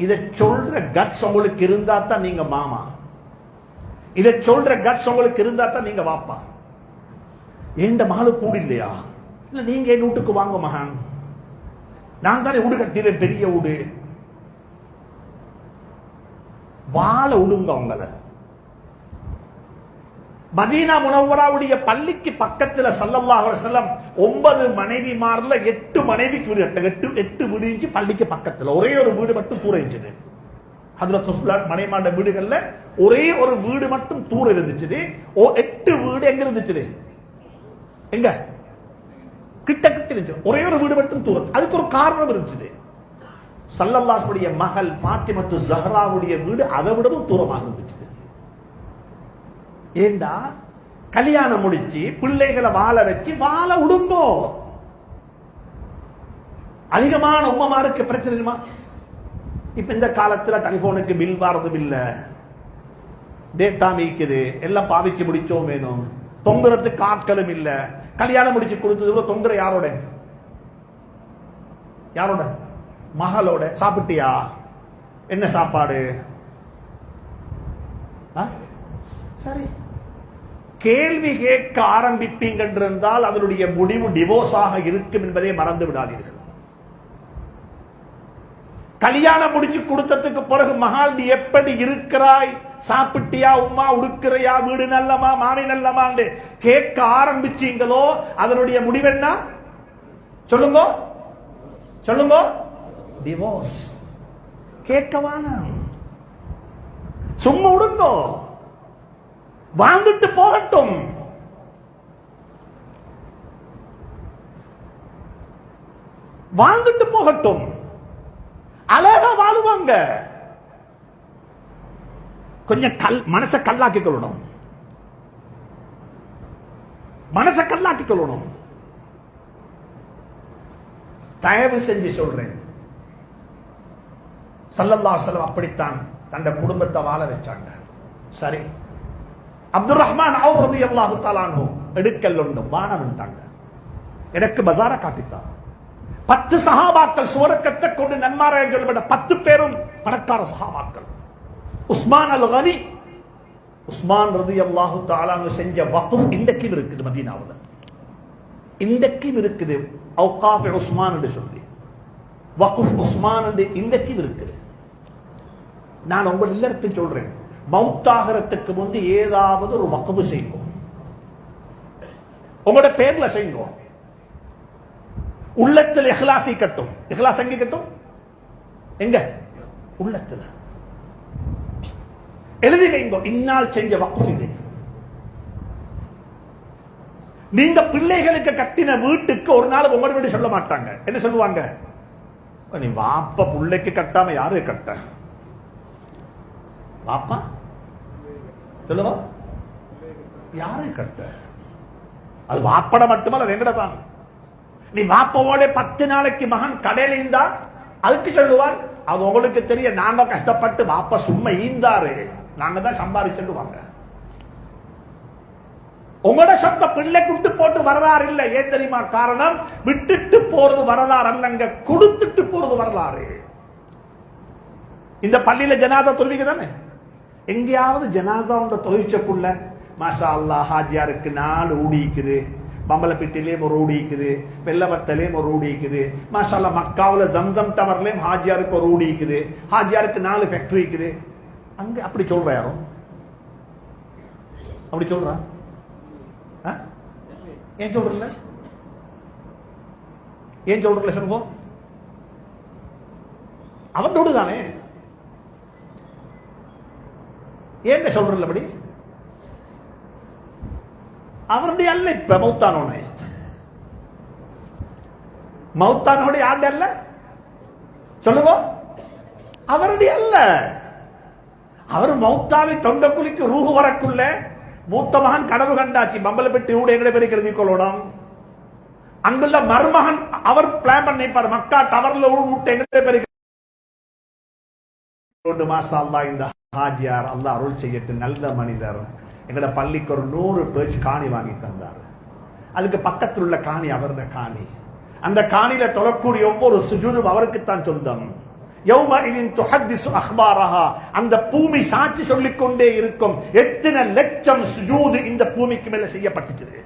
Speaker 1: இதை சொல்ற கட்ஸ் உங்களுக்கு இருந்தா தான் நீங்க மாமா. இதை சொல்ற கட்ஸ் உங்களுக்கு இருந்தா தான் நீங்க வாப்பா. எந்த மகளு கூட இல்லையா? இல்ல நீங்க என் வீட்டுக்கு வாங்க மகான், நான் தானே வீடு கட்டினேன், பெரிய வீடு, வாழ விடுங்க அவங்கள. மதீனா முனவ்வராவுடைய பள்ளிக்கு பக்கத்துல ஸல்லல்லாஹு அலைஹி வஸல்லம் 9 மனைவிமார்ல 8 மனைவிக்கு வீடு கட்ட, 8 வீடு இருந்துச்சு பள்ளிக்கு பக்கத்துல. ஒரே ஒரு வீடு மட்டும் தூர இருந்துச்சு. ஹஜ்ரத் ரசூலுல்லாஹ் மனைமாண்ட வீடுகள்ல ஒரே ஒரு வீடு மட்டும் தூர இருந்துச்சு. 8 வீடு எங்க இருந்துச்சு? எங்க? கிட்ட கிட்ட இருந்துச்சு. ஒரே ஒரு வீடு மட்டும் தூரம். அதுக்கு ஒரு காரணம் இருந்துச்சு. ஸல்லல்லாஹுடைய மகள் ஃபாத்திமத்து ஸஹ்ராவுடைய வீடு அதை விடவும் தூரமாக இருந்துச்சு. ஏண்டா கல்யாணம் முடிச்சு பிள்ளைகளை வாழ வச்சு வாழ விடுங்கோ. அதிகமான உம்மமாருக்கு பிரச்சனை. இப்ப இந்த காலத்துல டெலிபோனுக்கு பில் வரதும் இல்ல, டேட்டா மீக்குது, எல்லாம் பாவிச்சு முடிச்சோம் வேணும், தொங்குறதுக்கு ஆட்களும் இல்ல. கல்யாணம் முடிச்சு கொடுத்தது தொங்குற யாரோட? மகளோட. சாப்பிட்டியா? என்ன சாப்பாடு? சரி, கேள்வி கேட்க ஆரம்பிப்பீங்க என்றால் அதனுடைய முடிவு டிவோர்ஸாக இருக்கும் என்பதை மறந்து விடாதீர்கள். கல்யாணம் முடிச்சு கொடுத்ததுக்கு பிறகு மகள் நீ எப்படி இருக்கிறாய், சாப்பிட்டியா, உமா உடுக்கிறையா, வீடு நல்லமா, மாமி நல்லமா கேட்க ஆரம்பிச்சீங்களோ அதனுடைய முடிவு என்ன? சொல்லுங்க. டிவோர்ஸ். கேட்கவான சும்மா விடுங்கோ, வாழ்ந்துட்டு போகட்டும். அழகா வாழுவாங்க. கொஞ்சம் மனசை கல்லாக்கிக் கொள்ளணும். தயவு செஞ்சு சொல்றேன், ஸல்லல்லாஹு அலைஹி வஸல்லம் அப்படித்தான் தன்னுடைய குடும்பத்தை வாழ வச்சாங்க. சரி, அப்துல் ரஹ்மான் அவுஃப் ரலியல்லாஹு தஆலா அன்ஹு எடுக்கல் உண்டு வானம்ட்டாங்க. எனக்கு பஜார காட்டித்தான். 10 சஹாபாக்கள் சுவர்க்கத்தை கொண்டு நன்மாராயம் சொல்லப்பட்ட 10 பேரும் பணக்கார சஹாபாக்கள். உஸ்மான் அல் கனி, உஸ்மான் ரலியல்லாஹு தஆலா அன்ஹு செஞ்ச வக்ஃப் இன்றைக்கும் இருக்குது மதீனாவுல. இன்றைக்கும் இருக்குது. அவுகாஃப் உஸ்மான் என்று சொல்லி வக்ஃப் உஸ்மான் என்று இன்றைக்கும் இருக்குது. நான் உங்கள் எல்லாருக்கும் சொல்றேன், மௌத்தாகிறதுக்கு முந்தி ஏதாவது ஒரு வக்ஃப் செய்வோம். உங்களோட பேர்ல செய்வோம். உள்ளத்தில் இஹ்லாஸை கட்டும். இஹ்லாஸ் எங்க கட்டும்? எங்க? உள்ளத்தில் எழுதி வைங்க. இன்னால் செஞ்ச வக்ஃப் இது. நீங்க பிள்ளைகளுக்கு கட்டின வீட்டுக்கு ஒரு நாள் உங்களோட வீடு சொல்ல மாட்டாங்க. என்ன சொல்லுவாங்க? நீ வாப்பா பிள்ளைக்கு கட்டாம யாரு கட்ட? வாப்பா சொல்லுவா யாரு கட்ட? அது வாப்பட மட்டுமல்ல, ரெங்கட தான். நீ வாப்பாவோட 10 நாளைக்கு மகன் கடையில இருந்தா அதுக்கு சொல்லுவார், அது உங்களுக்கு தெரிய, நாங்க கஷ்டப்பட்டு வாப்பா சும்மா ஈந்தாரு, நாங்க தான் சம்பாதிச்சுடுவாங்க. உங்களோட சொந்த பிள்ளை குட்டு போட்டு வரலாறு இல்லை. ஏன் தெரியுமா காரணம்? விட்டுட்டு போறது வரலாறு அல்லங்க, கொடுத்துட்டு போறது வரலாறு. இந்த பள்ளியில ஜனாதா தொழுவிக்க தானே, எங்கேயாவது ஜனாதா உண்ட தொழிற்சக்குள்ள மாஷா அல்லாஹ் ஹாஜியாருக்கு 4 ஊடிக்குது, பம்பலப்பிட்டிலேயும் ஒரு ஊடிக்குது, வெள்ளவத்தலையும் ஒரு ஊடிக்குது, மாஷா அல்லாஹ் மக்காவுல ஜம்சம் டவர்லயும் ஹாஜியாருக்கு ஒரு ஊடிக்குது, ஹாஜியாருக்கு 4 ஃபேக்டரி இருக்குது. அங்க அப்படி சொல்ற யாரும்? அப்படி சொல்றா? ஏன் சொல்றல? ஏன் சொல்றல சொல்லுவோம்? அவனோடு தானே. ஏன் சொல்றல? அப்படி அவருடைய அல்ல. இப்ப மௌத்தானோட மௌத்தானோட யாரு அல்ல சொல்லுவோம்? அவருடைய அல்ல. அவர் மௌத்தாவை தொண்ட குளிக்கு ரூஹு வரக்குள்ள மூத்த மகன் கனவு கண்டாச்சு, பம்பலப்பட்டி ஊட எங்கட பேரு கருதிக்கொள்ளணும். அங்குள்ள மருமகன் அவர் பிளான் பண்ணிப்பார், மக்கா டவர்ல ஊட்ட எங்கட பேரு. மாசா அல்லா இந்த ஹாஜியார் அல்லா அருள் செய்யட்டு, நல்ல மனிதர், எங்கட பள்ளிக்கு ஒரு 100 பேஜ் காணி வாங்கி தந்தார். அதுக்கு பக்கத்தில் உள்ள காணி அவருடைய காணி. அந்த காணியில தொழக்கூடிய ஒவ்வொரு சுஜூதும் அவருக்குத்தான் சொந்தம். அந்த பூமி சாட்சி சொல்லிக் கொண்டே இருக்கும். எத்தனை லட்சம் சுஜூது இந்த பூமிக்கு மேல செய்யப்பட்டது.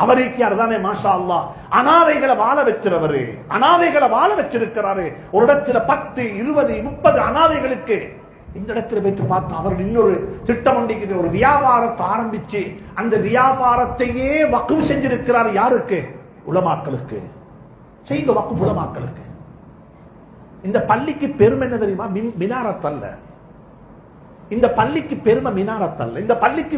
Speaker 1: அவருக்கு யார்தானே மாஷா அல்லாஹ் அனாதைகளை வாழ வச்சிருவரு, அனாதைகளை வாழ வச்சிருக்கிறாரு. ஒரு இடத்துல 10, 20, 30 அனாதைகளுக்கு இந்த இடத்துல வைத்து பார்த்து அவர் இன்னொரு திட்டம் ஒன்றிக்குது. ஒரு வியாபாரத்தை ஆரம்பிச்சு அந்த வியாபாரத்தையே வக்ஃப் செஞ்சிருக்கிறார். யாருக்கு? உலமாக்களுக்கு. செய்த வக்ஃப் உலமாக்களுக்கு. இந்த பள்ளிக்கு பெருமை என்ன தெரியுமா? மினாரத் அல்ல. இந்த பள்ளிக்கு பெருமை மினாரத் அல்ல. இந்த பள்ளிக்கு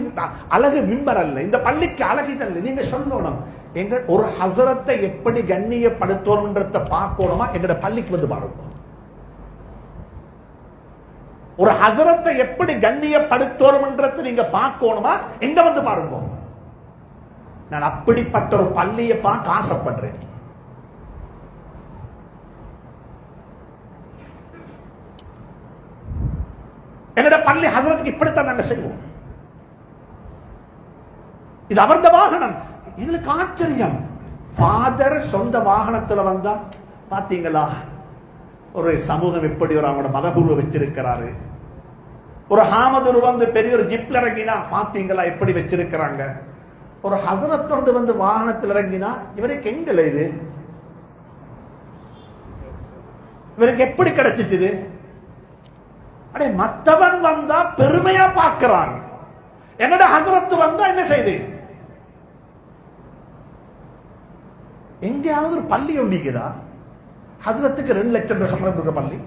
Speaker 1: அழகு மிம்பர் அல்ல. இந்த பள்ளிக்கு அழகு அல்ல. நீங்க சொல்லணும், எங்க ஒரு ஹஸரத்தை எப்படி கண்ணியப்படுத்தோம்ன்றத பார்க்கணுமா? எங்கட பள்ளிக்கு வந்து பாருங்க. ஒரு ஹஸரத்தை எப்படி கண்ணியப்படுத்தோம்ன்றத நீங்க பார்க்கணுமா? எங்க வந்து பாருங்க. நான் அப்படிப்பட்ட ஒரு பள்ளியை பார்க்க ஆசைப்படுறேன். என்னோட பள்ளி ஹஸரத்துக்கு இப்படித்தான் நாங்க செய்வோம். இது அவருடைய வாகனம். எங்களுக்கு ஆச்சரியம். ஃபாதர் சொந்த வாகனத்துல வந்தா பாத்தீங்களா? ஒரு சமூகம் எப்படி ஒரு அவங்களோட மதகுருவை வச்சிருக்கிறாரு. ஒரு ஹாமதுரு வந்து பெரிய ஒரு ஜிப்ல இறங்கினா பாத்தீங்களா எப்படி வச்சிருக்கிறாங்க. ஒரு ஹஸரத்தோடு வந்து வாகனத்தில் இறங்கினா இவருக்கு எங்கல இது? இவருக்கு எப்படி கிடைச்சிச்சு? அடே, மற்றவன் வந்தா பெருமையா பார்க்கிறான். என்னோட ஹஸரத் வந்தா என்ன செய்து? எங்கேயாவது ஒரு பள்ளி ஒண்டிக்குதா? ஹஸரத்துக்கு 2 லட்சம் சம்பளம் கொடுக்குற பள்ளி.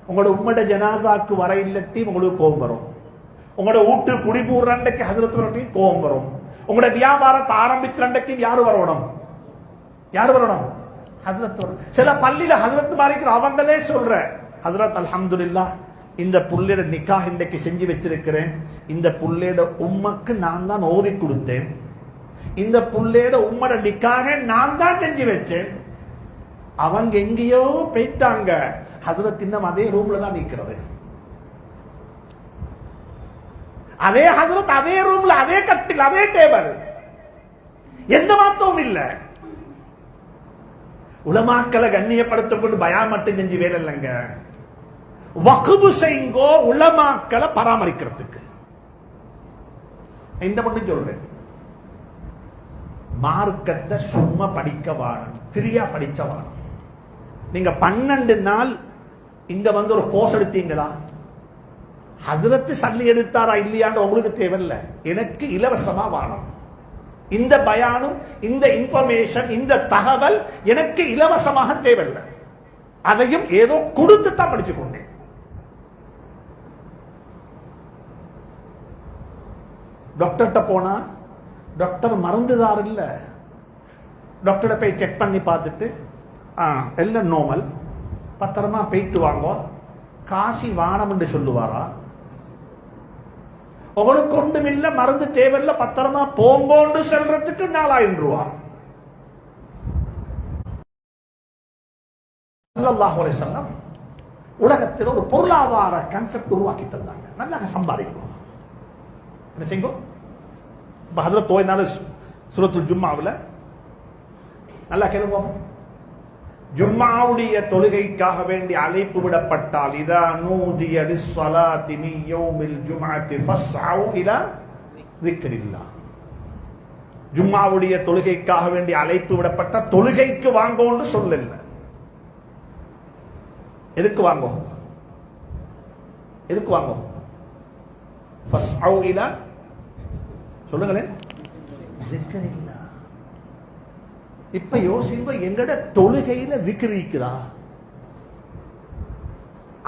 Speaker 1: உங்களோட உம்மட ஜனாசாக்கு வர இல்லட்டி உங்களுக்கு கோபம் வரும். உங்களோட வீட்டு குடிபூர்றண்டைக்கு ஹஸரத் கோபம் வரும். உங்களோட வியாபாரத்தை ஆரம்பிச்சு யாரு வரணும்? யாரு வரணும்? ஹஸரத். சில பள்ளியில ஹஸரத் மாறிக்கிற அவங்களே சொல்ற, ஹஸரத் அல்ஹம்துலில்லாஹ் இந்த புள்ளையோட நிக்காஹ் இன்றைக்கு செஞ்சு வச்சிருக்கிறேன். இந்த புள்ளையோட உம்மக்கு நான் தான் ஓதி கொடுத்தேன். இந்த புள்ளையோட உம்மட நிக்காக நான் தான் செஞ்சு வச்சேன். அவங்க எங்கேயோ போயிட்டாங்க. ஹஜ்ரத் இன்னும் அதே ரூம்ல தான் நிக்கிறது. அதே ஹஜ்ரத் அதே ரூம்ல, அதே கட்டில், அதே டேபிள், எந்த மாற்றமும் இல்ல. உலமாக்களை கண்ணியப்படுத்தப்பட்டு பயான் மட்டும் செஞ்சு வேலை இல்லைங்க. வக்ஃபு செய்யுங்கோ உலமாக்களை பராமரிக்கிறதுக்கு. இந்த மட்டும் சொல்றேன், மார்க்கத்தை சும்மா படிக்க வாணும், ஃப்ரீயா படிச்ச வாணும். நீங்க 12 நாள் இங்க வந்து ஒரு கோர்ஸ் எடுத்தீங்களா, ஹஜ்ரத் சல்லி எடுத்தாரா இல்லையான்னு உங்களுக்கு தேவையில்லை. எனக்கு இலவசமா வாணும். இந்த பயானும் இந்த இன்ஃபர்மேஷன், இந்த தகவல் எனக்கு இலவசமாக தேவையில்லை. அதையும் ஏதோ கொடுத்து தான் படிச்சு கொண்டேன். டாக்டர்கிட்ட போனா டாக்டர் மருந்துதார் இல்ல. டாக்டரை போய் செக் பண்ணி பார்த்துட்டு எல்லாம் நோமல், பத்திரமா போயிட்டு வாங்க, காசி வானம் என்று சொல்லுவாரா? உங்களுக்கு ஒன்றும் இல்ல, மருந்து தேவையில்லை, பத்திரமா போங்கோண்டு செல்றதுக்கு 4000 ரூபாய். ஸல்லல்லாஹு அலைஹி வஸல்லம் உலகத்தில் ஒரு பொருளாதார கான்செப்ட் உருவாக்கி தந்தாங்க. நல்லா சம்பாதிக்கணும். என்ன செய்யுங்க? ஹஜ்ரத் தோயினால சூரத்துல் ஜும்மாவில் நல்லா கேளுங்க. ஜும்மாவுடைய தொழுகைக்காக வேண்டி அழைப்பு விடப்பட்டால், இதா நூதிய லிஸ்ஸலாத்தி மின் யௌமில் ஜும்அத்தி ஃபஸ்அவு இலா ذிக்ரில்லாஹ். ஜும்மாவுடைய தொழுகைக்காக வேண்டி அழைப்பு விடப்பட்ட தொழுகைக்கு வாங்கோன்னு சொல்லல. எதுக்கு வாங்கோ? எதுக்கு வாங்கோ? ஃபஸ்அவு இலா, சொல்லுங்களேன், ذிக்ரில்லாஹ். இப்ப யோசிங்க, எங்கட தொழுகையில zikr இருக்குதா?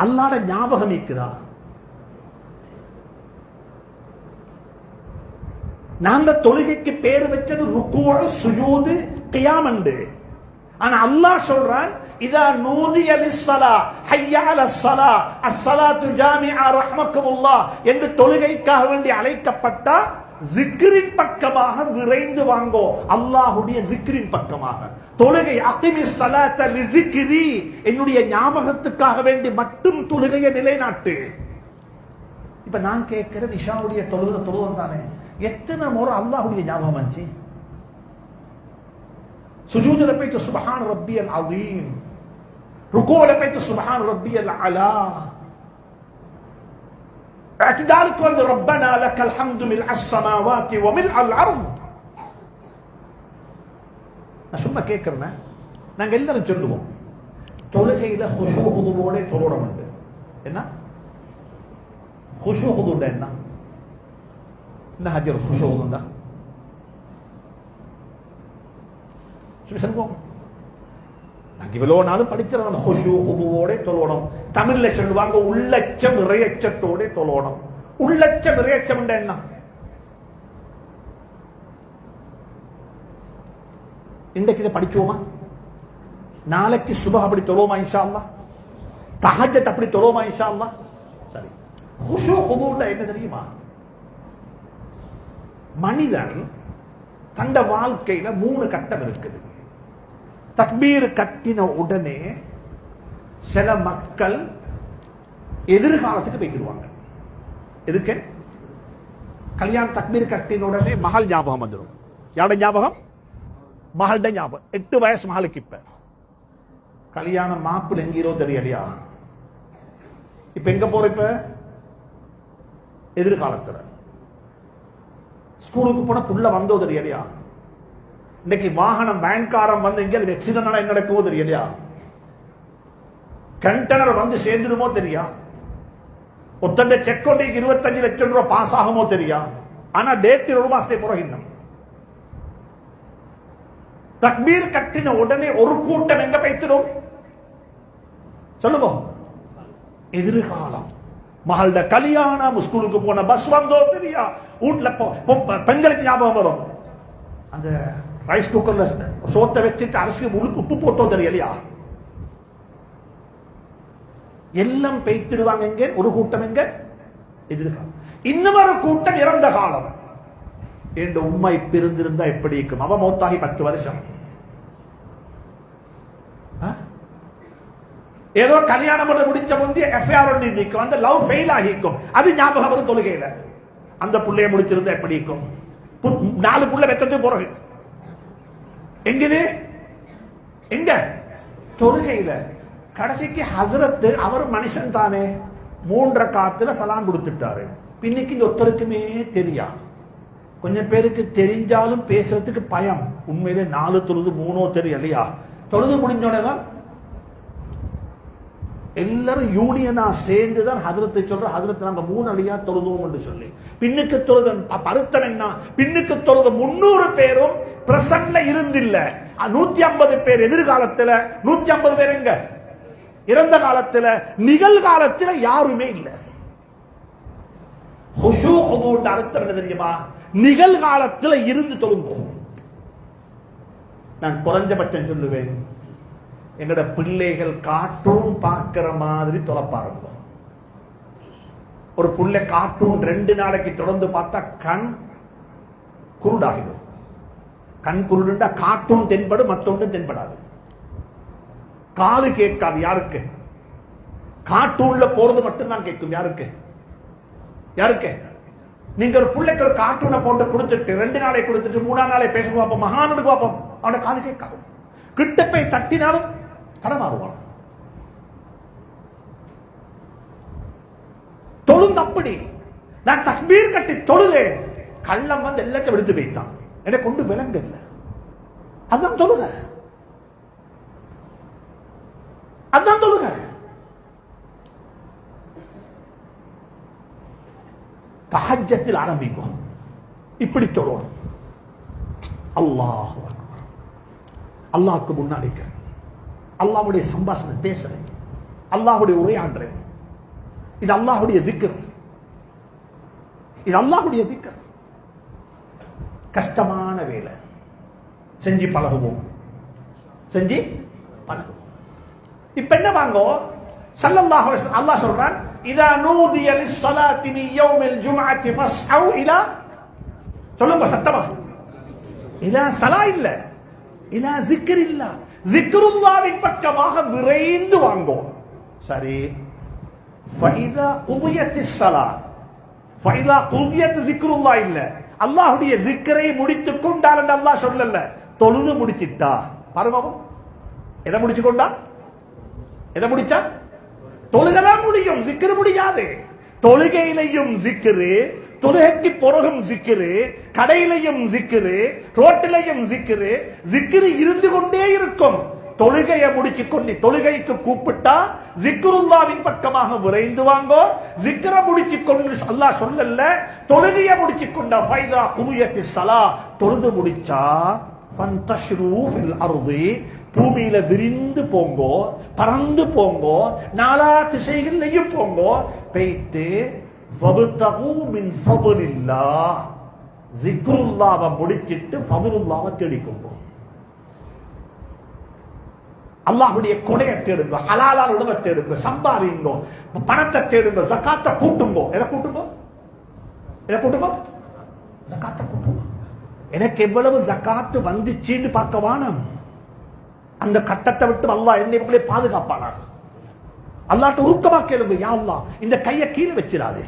Speaker 1: அல்லாஹ்வுடைய ஞாபகம் இருக்குதா? நாங்க தொழுகைக்கு பேர் வச்சது ருக்கு, சுஜூது, கியாம் என்று. ஆனா அல்லாஹ் சொல்றான், இதா நூதிய லிஸ்ஸலா ஹய்ய அலஸ்ஸலா அஸ்ஸலாத்து ஜாமிஆ ரஹ்மக்குமுல்லாஹ் என்று தொழுகைக்காக வேண்டி அழைக்கப்பட்டா ஜிக்ரின் பக்கமாக விரைந்து வாங்கோ. அல்லாஹ்வுடைய ஜிக்ரின் பக்கமாக. தொழுகை அகிமிஸ் ஸலாத்த லிஸிக்ரி, என்னுடைய ஞாபகத்துக்காக வேண்டி மட்டும் தொழுகையை நிலைநாட்டு. இப்ப நான் கேட்கிறேன், இஷாவுடைய தொழுவம் தானே, எத்தனை முறை அல்லாஹ்வுடைய ஞாபகம் வந்துச்சு? சுஜூதுல போய்ட்டு சுப்ஹான் ரப்பியல் அஸீம், ருகூல போய்ட்டு சுப்ஹான் ரப்பியல் அலா, اعتدالك வந்து ربنا لك الحمد ملء السماوات وملء الارض. நான் சும்மா கேட்கிறேன். நாங்க எல்லாரும் சொல்லுவோம், தொழுகையில குஷூ ஹுதுவோட தொழணும் உண்டு. என்ன குஷூ ஹுதுட? என்ன ஹஜர் குஷூ ஹுதுண்டா? சொல்லுவோம். நாங்க இவ்வளவு நாளும் படிக்கிறோம், குஷூ ஹுதுவோட தொழணும். தமிழ்ல சொல்லுவாங்க உள்ளச்சம் இறையச்சத்தோட தொழணும். உள்ளச்சம் இறையச்சம் என்ன? இன்றைக்கு இதை படிச்சோமா? நாளைக்கு சுபஹ் அப்படி தொழுவோமா இன்ஷா அல்லாஹ்? தஹஜ்ஜத் அப்படி தொழுவோமா இன்ஷா அல்லாஹ்? சரி, குஷூ ஹுதுன்னா என்ன தெரியுமா? மனிதன் தந்த வாழ்க்கையில 3 கட்டம் இருக்குது. தக்பீர் கட்டின உடனே சில மக்கள் எதிர்காலத்துக்கு போய்க்கிடுவாங்க. எதுக்கு? கல்யாணம் தக்பீர் கட்டின உடனே மகள் ஞாபகம் வந்துடும். யாரோட ஞாபகம்? மகள்ட ஞாபகம். 8 வயசு மகளுக்கு இப்ப கல்யாணம். மாப்பிள் எங்கீரோ தெரியலையா? இப்ப எங்க போற? இப்ப எதிர்காலத்துல ஸ்கூலுக்கு போன புள்ள வந்தோ தெரியலையா? இன்னைக்கு வாகனம் வேன்காரம் வந்து எங்கேயாவது ஆக்சிடென்ட் என்ன நடக்குமோ தெரியலையா? கண்டனர் வந்து சேர்ந்துடுமோ தெரியா? ஒத்தண்ட செக் கொண்டு 25 லட்சம் ரூபாய் பாஸ் ஆகுமோ தெரியா? ஆனா டேட் 1 மாசத்தை புறகின்னும். தக்பீர் கட்டின உடனே ஒரு கூட்டம் எங்க வைத்திடும்? சொல்லுவோம், எதிர்காலம். மகளோட கல்யாணம், ஸ்கூலுக்கு போன பஸ் வந்தோ தெரியா? வீட்டுல பெண்களுக்கு ஞாபகம் வரும், அந்த ரைஸ் குக்கர்ல சோத்தை வச்சுட்டு அரிசி உப்பு போட்டோ தெரியலையா? எல்லாம் பெய்த்திடுவாங்க. எங்க ஒரு கூட்டம்? எங்க? எதிர்காலம். இன்னும் ஒரு கூட்டம் இறந்த காலம். என் உம்மா இப்ப இருந்திருந்தா எப்படி இருக்கும்? அவ மௌத்தாகி 10 வருஷம். ஏதோ கல்யாணம் பண்ண முடிச்ச முந்தைய எஃப்ஐஆர் ஒன்று இருக்கும், அந்த லவ் ஃபெயில் ஆகிக்கும். அது ஞாபகம் வரும் தொழுகையில. அந்த புள்ளைய முடிச்சிருந்தா எப்படி இருக்கும்? 4 புள்ள வெத்தது போறது எங்குது? எங்க? தொழுகையில. கடைசிக்கு ஹசரத் அவர் மனுஷன் தானே 3 ரக்காத்துல சலாம் கொடுத்துட்டாரு. பின்னிக்கு இந்த ஒருத்தருக்குமே தெரியா. கொஞ்சம் பேருக்கு தெரிஞ்சாலும் பேசுறதுக்கு பயம். உண்மையிலே 4 தொழுது 3 தெரியலையா? தொழுது முடிஞ்சோடனே எல்லாரும் யூனியனா சேர்ந்துதான் ஹதரத்தை சொல்ற, ஹதரத் நாங்க 3 அடியா தொழுதுவோம் என்று சொல்லி. பின்னுக்கு தொழுத அர்த்தம் என்ன? பின்னுக்கு தொழுத 300 பேரும் பிரசன்ட்ல இருந்தில்ல. 150 பேர் எதிர்காலத்துல, 150 பேர் எங்க? இறந்த காலத்துல. நிகழ்காலத்துல யாருமே இல்ல. அர்த்தம் என்ன தெரியுமா? நிகழ்காலத்துல இருந்து தொழும்போம். நான் குறைஞ்சபட்சம் சொல்லுவேன், எங்கட பிள்ளைகள் கார்ட்டூன் பார்க்கிற மாதிரி தொலைப்பாருங்க. ஒரு புள்ளை கார்ட்டூன் 2 நாளைக்கு தொடர்ந்து பார்த்தா கண் குருடாகிடும். கண் குருடுண்டா கார்ட்டூன் தென்படும், மத்தொன்று தென்படாது. காது கேட்காது. யாருக்கு? கார்ட்டூன்ல போறது மட்டும்தான் கேட்கும். யாருக்கு? யாருக்கு? நீங்க ஒரு பிள்ளைக்கு ஒரு கார்ட்டூனை போட்டு கொடுத்துட்டு 2 நாளை கொடுத்துட்டு 3ஆம் நாளை பேச பார்ப்போம், மகானுக்கு பார்ப்போம், அவனை காது கேட்காது. கிட்ட போய் தட்டினாலும் தடமாறுவான். தொழுந்து அப்படி. நான் தக்பீர் கட்டி தொழுதேன், கள்ளம் வந்து எல்லாத்தையும் எடுத்து வைத்தான். என்னை கொண்டு விளங்க இல்லை. அதுதான் தொழுக. அதுதான் தொழுக. தஹஜ்ஜத்தில் ஆரம்பிக்கும். இப்படி தொழுவோம். அல்லாஹ் அல்லாஹ்க்கு முன்னாடி அல்லாஹ்வுடைய சம்பாஷணை பேசுறேன், அல்லாஹ்வுடைய உரையாடுறேன். இது அல்லாஹ்வுடைய ஜிக்ர். இது அல்லாஹ்வுடைய ஜிக்ர். கஷ்டமான வேலை. செஞ்சு பழகுவோம், செஞ்சு பழகுவோம். இப்ப என்ன வாங்கோ? ஸல்லல்லாஹு அலைஹி வஸல்லம் அல்லாஹ் சொல்றான், இதா நூதிய லிஸ்ஸலாத்தி மின் யௌமில் ஜும்அத்தி ஃபஸ்அவு இலா, சொல்லுங்க சத்தமா, இலா ஸலா இல்ல, இலா ஸிக்ரில்லா, ஸிக்ருல்லாஹ்வின் பக்கமாக விரைந்து வாங்கோ. சரி, ஃபைதா குதியத்திஸ் ஸலா, ஃபைதா குதியத் ஸிக்ருல்லாஹ் இல்ல, அல்லாஹ்வுடைய ஸிக்ரை முடித்துக் கொண்டால் என்று அல்லாஹ் சொல்லல, தொழுது முடிச்சிட்டா. பாருங்க, எதை முடிச்சு கொண்டா? எதை முடிச்சா? தொழுகதான் முடியும், ஜிக்ரு முடியாது. தொழுகையிலையும் ஜிக்ரு, தொழுகைக்கு பிறகும் ஜிக்ரு, கடையிலையும் ஜிக்ரு, ரோட்டிலையும் ஜிக்ரு. ஜிக்ரு இருந்து கொண்டே இருக்கும். தொழுகையை முடிச்சு கொண்டு தொழுகைக்கு கூப்பிட்டா ஜிக்ருல்லாவின் பக்கமாக விரைந்து வாங்கோ. ஜிக்ர முடிச்சு கொண்டு அல்லாஹ் சொல்லல, தொழுகையை முடிச்சு கொண்டா ஃபைதா குதியத்திஸ் ஸலா, தொழுது முடிச்சா ஃபந்தஷ்ரு ஃபில் அர்தி, பூமியில விரிந்து போங்கோ, பறந்து போங்கோ, நாலா திசைகள்லையும் போங்கோ. போயிட்டு ஃபப்தகு மின் ஃபதுலில்லாஹ், ஜிக்ருல்லாவை முடிச்சிட்டு ஃபதுலுல்லாவை தேடிக்கோங்க. அல்லாஹ்வுடைய கொடையை தேடுங்க, ஹலாலான உணவை தேடுங்க, சம்பாதிங்க, பணத்தை தேடுங்க, ஜகாத்தை கூட்டுங்க. எதை கூட்டுங்க? எதை கூட்டுங்க? ஜகாத்தை கூட்டுங்க. எனக்கு எவ்வளவு ஜகாத்து வந்துச்சுன்னு பார்க்க வானம். அந்த கட்டத்தை விட்டு அல்லாஹ் என்னை பாதுகாப்பானார். அல்லாஹ்ட்ட உருக்கமா கேளுங்க, யா அல்லாஹ் இந்த கையை கீழே வச்சிடாதே,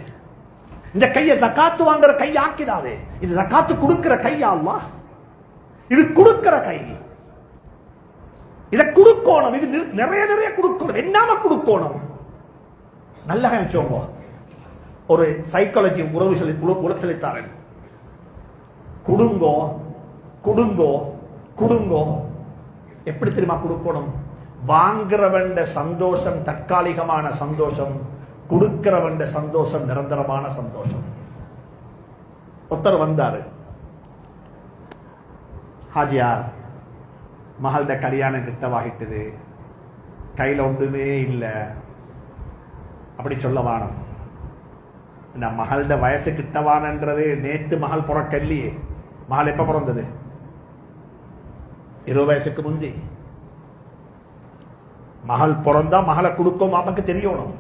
Speaker 1: இந்த கையை ஜகாத்து வாங்குற கை ஆக்கிடாதே, இது ஜகாத்து கொடுக்கிற கை யா அல்லாஹ், இது கொடுக்கிற கை, இதை கொடுக்கணும், இது நிறைய நிறைய கொடுக்கணும், என்னாம கொடுக்கணும். நல்லா நினைச்சோங்க. ஒரு சைக்காலஜி உறவு சொல்லித்தாரன், கொடுங்கோ கொடுங்கோ கொடுங்கோ. எப்படி தெரியுமா கொடுக்கணும்? வாங்குறவன் சந்தோஷம் தற்காலிகமான சந்தோஷம், கொடுக்கிறவன் சந்தோஷம் நிரந்தரமான சந்தோஷம். ஒருத்தர் வந்தாரு, ஹாஜியார் மகளோட கல்யாணம் கிட்டவாகிட்டது, கையில ஒன்றுமே இல்லை, அப்படி சொல்ல வானம். மகளோட வயசு கிட்டவானன்றது நேற்று மகள் பிறக்கல்லையே. மகள் எப்ப பிறந்தது? 20 வயசுக்கு முந்தி. மகள் பிறந்தா மகளை கொடுக்கும் மாமாக்கு தெரியணும்.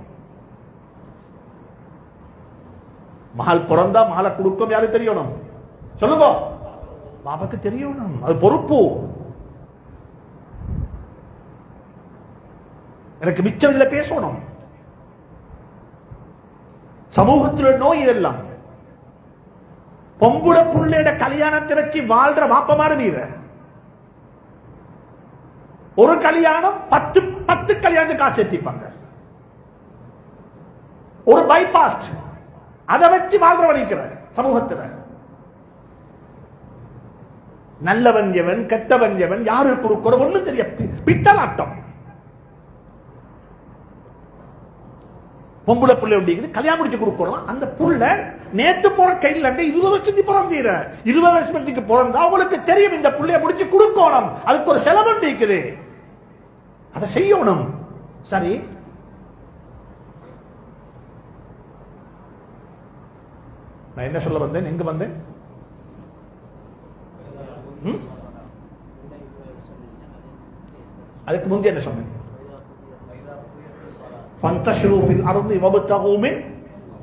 Speaker 1: மகள் பிறந்தா மகளை கொடுக்கும் யாரு தெரியணும்? சொல்லுங்க. பாபாக்கு தெரியணும், அது பொறுப்பு. எனக்கு மிச்சம் இதுல பேசணும். சமூகத்தில் நோய் இதெல்லாம். பொம்புட புள்ளையோட கல்யாணத்தை வச்சு வாழ்ற வாப்பமாறு நீர. ஒரு கல்யாணம் 10 கல்யாணத்துக்கு காசு சேர்த்திப்பாங்க. ஒரு பைபாஸ் அதை வச்சு வாழ்றவனிக்கிற சமூகத்தில். நல்லவன் எவன் கெட்டவன் எவன் யாருக்கு கொடுக்கிற ஒண்ணும் தெரிய பித்தலாட்டம். பொம்புல புள்ள கல்யாணம் முடிச்சு கொடுக்கணும். அந்த புள்ள நேத்து போற கையில் 20 வருஷத்துக்கு பிறந்தீர. 20 வருஷத்துக்கு பிறந்தா அவங்களுக்கு தெரியும் இந்த புள்ளைய முடிச்சு கொடுக்கணும். அதுக்கு ஒரு செலவு இருக்குது, அதை செய்யணும். சரி, நான் என்ன சொல்ல வந்தேன், எங்க வந்தேன்? அதுக்கு முந்தைய என்ன சொன்னேன்? ஃபந்தஷ்ரு ஃபில் அர்தி வப்தகு மின்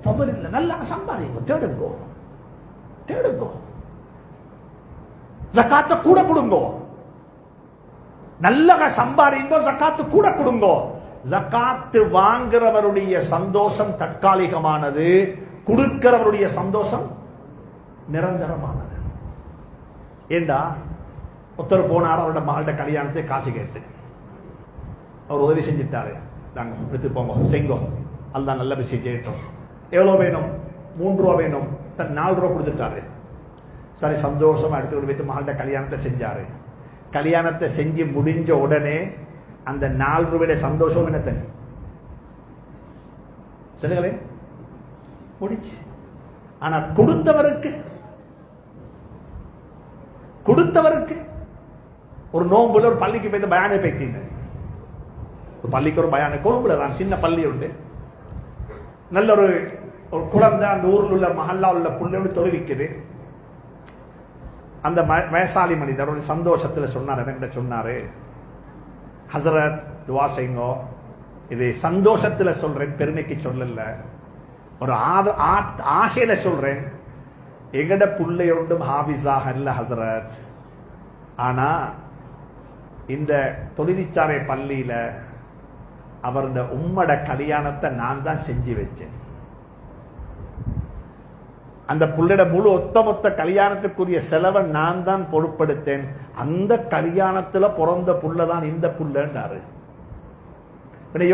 Speaker 1: ஃபضலில்லாஹ். நல்லா சம்பாதிங்க, தேடுங்க, தேடுங்க. ஜகாத்தை கூட கொடுங்க. நல்ல சம்பாதிங்க, ஜகாத்து கூட கொடுங்க. ஜகாத்து வாங்குறவருடைய சந்தோஷம் தற்காலிகமானது, கொடுக்கிறவருடைய சந்தோஷம் நிரந்தரமானது. ஏண்டா ஒருத்தர் போனார், அவரோட மகளோட கல்யாணத்தை காசு கேட்டு அவர் உதவி செஞ்சுட்டாரு. தாங்க எடுத்து போங்க, செய்ங்கோ, அல்லா நல்ல விஷயம் செய்யட்டும். எவ்வளோ வேணும்? 3 ரூபா வேணும். சார் 4 ரூபா கொடுத்துட்டாரு. சரி, சந்தோஷமா எடுத்து வைத்து மகளோட கல்யாணத்தை செஞ்சாரு. கல்யாணத்தை செஞ்சு முடிஞ்ச உடனே அந்த 4 ரூபாய் சந்தோஷம் என்ன தண்ணி சொல்லுங்களே முடிச்சு. ஆனா கொடுத்தவருக்கு ஒரு நோம்புல ஒரு பள்ளிக்கு போய் பயானே போய்த்தீங்க. ஒரு பள்ளிக்கு ஒரு பயான கொழும்புல தான் சின்ன பள்ளி உண்டு. நல்ல ஒரு குழந்தை அந்த ஊரில் உள்ள மஹல்லா உள்ள புள்ளோடு தொழுவிக்குது. அந்த வயசாலி மனிதர் ஒரு சந்தோஷத்துல சொன்னார், என்ன சொன்னாரு, ஹசரத் துவா செய்யுங்கோ. இது சந்தோஷத்துல சொல்றேன், பெருமைக்கு சொல்லல, ஒரு ஆசையில சொல்றேன். எங்கட புள்ளையொன்றும் ஹாபிஸாக இல்ல ஹசரத். ஆனா இந்த தொழிற்சாலை பள்ளியில அவருடைய உம்மட கல்யாணத்தை நான் தான் செஞ்சு வச்சேன். அந்த புள்ளைட முழு ஒத்தமொத்த கல்யாணத்துக்குரிய செலவை நான் தான் பொறுப்படுத்தேன். அந்த கல்யாணத்துல பிறந்த புள்ளதான் இந்த புள்ளன்றாரு.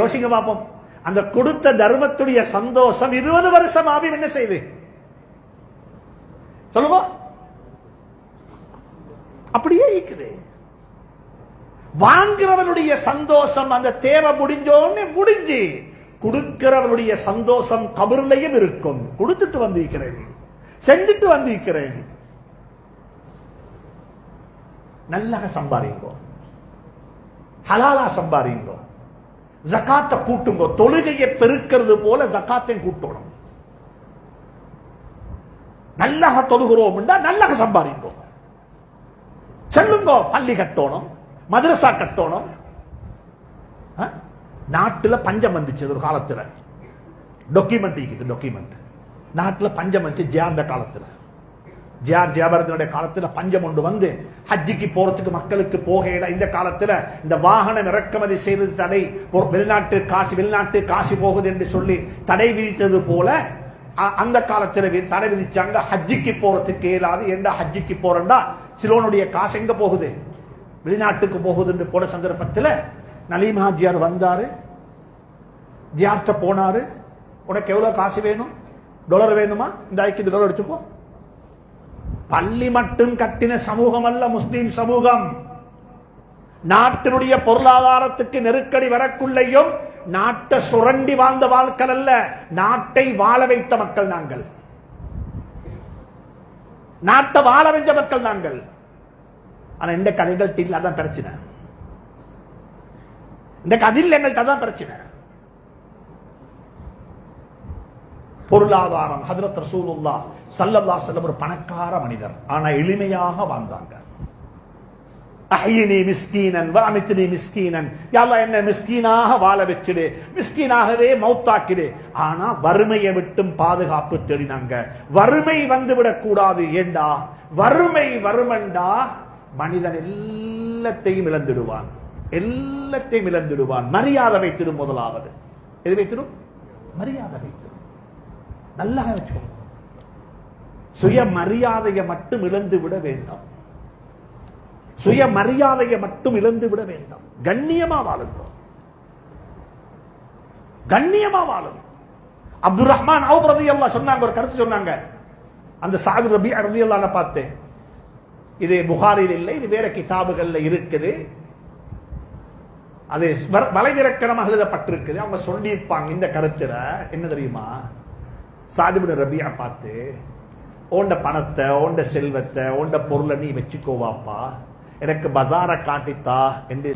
Speaker 1: யோசிங்க பாப்போம். அந்த கொடுத்த தர்மத்துடைய சந்தோஷம் 20 வருஷம் ஆவி என்ன செய்து சொல்லுவோம். அப்படியே இருக்குது. வாங்குறவனுடைய சந்தோஷம் அந்த தேவை முடிஞ்சோன்னு முடிஞ்சு, கொடுக்கிறவனுடைய சந்தோஷம் கபர்லையும் இருக்கும். கொடுத்துட்டு வந்திருக்கிறேன், செஞ்சுட்டு வந்திருக்கிறேன். நல்லா சம்பாதிங்கோ, ஹலாலா சம்பாதிங்கோ, ஜகாத்தை கூட்டுங்கோ. தொழுகையை பெருக்கிறது போல ஜகாத்தையும் கூட்டணும். நல்லா தொழுகிறோம், நல்லா சம்பாதிங்கோ. சொல்லுங்கோ, பள்ளி கட்டணும், மதரசா கட்டணும். நாட்டுல பஞ்சம் வந்துச்சு ஒரு காலத்துல. டாக்குமெண்ட் நாட்டுல பஞ்சம் வந்துச்சு ஜியாந்த காலத்துல. ஜியாபரத்தினுடைய காலத்துல பஞ்சம் ஒன்று வந்து ஹஜ்ஜிக்கு போறதுக்கு மக்களுக்கு போகையில இந்த காலத்துல இந்த வாகனம் இறக்குமதி செய்தது தடை, வெளிநாட்டு காசு போகுது என்று சொல்லி தடை விதித்தது போல அந்த காலத்துல தடை விதிச்சாங்க. ஹஜ்ஜிக்கு போறதுக்கு இயலாது. ஏண்டா ஹஜ்ஜிக்கு போறேன்டா சிலோனுடைய காசு எங்க போகுது, வெளிநாட்டுக்கு போகுது என்று போன சந்தர்ப்பத்தில் நலீம் ஹாஜியார் வந்தாரு, ஜியார்ட்ட போனாரு. உனக்கு எவ்வளவு காசு வேணும்? $1 வேணுமா? இந்த $5 எடுத்துக்கோ. பள்ளி மட்டும் கட்டின சமூகம் அல்ல முஸ்லிம் சமூகம். நாட்டினுடைய பொருளாதாரத்துக்கு நெருக்கடி வரக்குள்ளையும் நாட்டை சுரண்டி வாழ்ந்த வாழ்க்கை அல்ல, நாட்டை வாழ வைத்த மக்கள் நாங்கள். நாட்டை வாழ வைத்த மக்கள் நாங்கள். ஆனா இந்த கதைகள் டீல் அதான் பிரச்சனை. இந்த கதையில் எங்கள்கிட்ட தான் பிரச்சனை. பொருளாதாரம். ஹஜ்ரத் ரசூலுல்லாஹ் ஸல்லல்லாஹு அலைஹி வஸல்லம் ஒரு பணக்கார மனிதர், ஆனா எளிமையாக வாழ்ந்தாங்க. அஹ்யினி மிஸ்கீனன் வ அமித்னி மிஸ்கீனன், யா அல்லாஹ் என்ன மிஸ்கீனாக வாழ வச்சிடு, மிஸ்கீனாகவே மௌத்தாக்கிடு. ஆனா வறுமையை விட்டும் பாதுகாப்பு தேடினாங்க. வறுமை வந்து விடக் கூடாது. ஏண்டா வறுமை வருமண்டா மனிதன் எல்லாத்தையும் இழந்துடுவான், எல்லாத்தையும் இழந்துடுவான். மரியாதை வைத்திடும். முதலாவது எது வைத்திடும்? மரியாதை வைத்திடும். நல்லா வச்சுக்கோங்க. சுய மரியாதையை மட்டும் இழந்து விட வேண்டாம். சுய மரியாதையை மட்டும் இழந்து விட வேண்டாம். கண்ணியமா வாழுங்க, கண்ணியமா வாழுங்க. அப்துல் ரஹ்மான் அவுஃப் ரலியல்லாஹு சொன்னாங்க, ஒரு கருத்து சொன்னாங்க. அந்த சஅத் ரபீஅ ரலியல்லாஹு அன்ஹு பார்த்து, இது புகாரில் இல்லை, இது வேற கிதாபுகள்ல இருக்குது, அது வலைவிலக்கணமாக எழுதப்பட்டிருக்குது. அவங்க சொல்லியிருப்பாங்க இந்த கருத்துல என்ன தெரியுமா? சஅத் இப்னு ரபீஅ பார்த்து, ஓண்ட பணத்தை, ஓண்ட செல்வத்தை, ஓண்ட பொருளை நீ வச்சுக்கோவாப்பா, எனக்கு பஜாரை காட்டித்தா என்று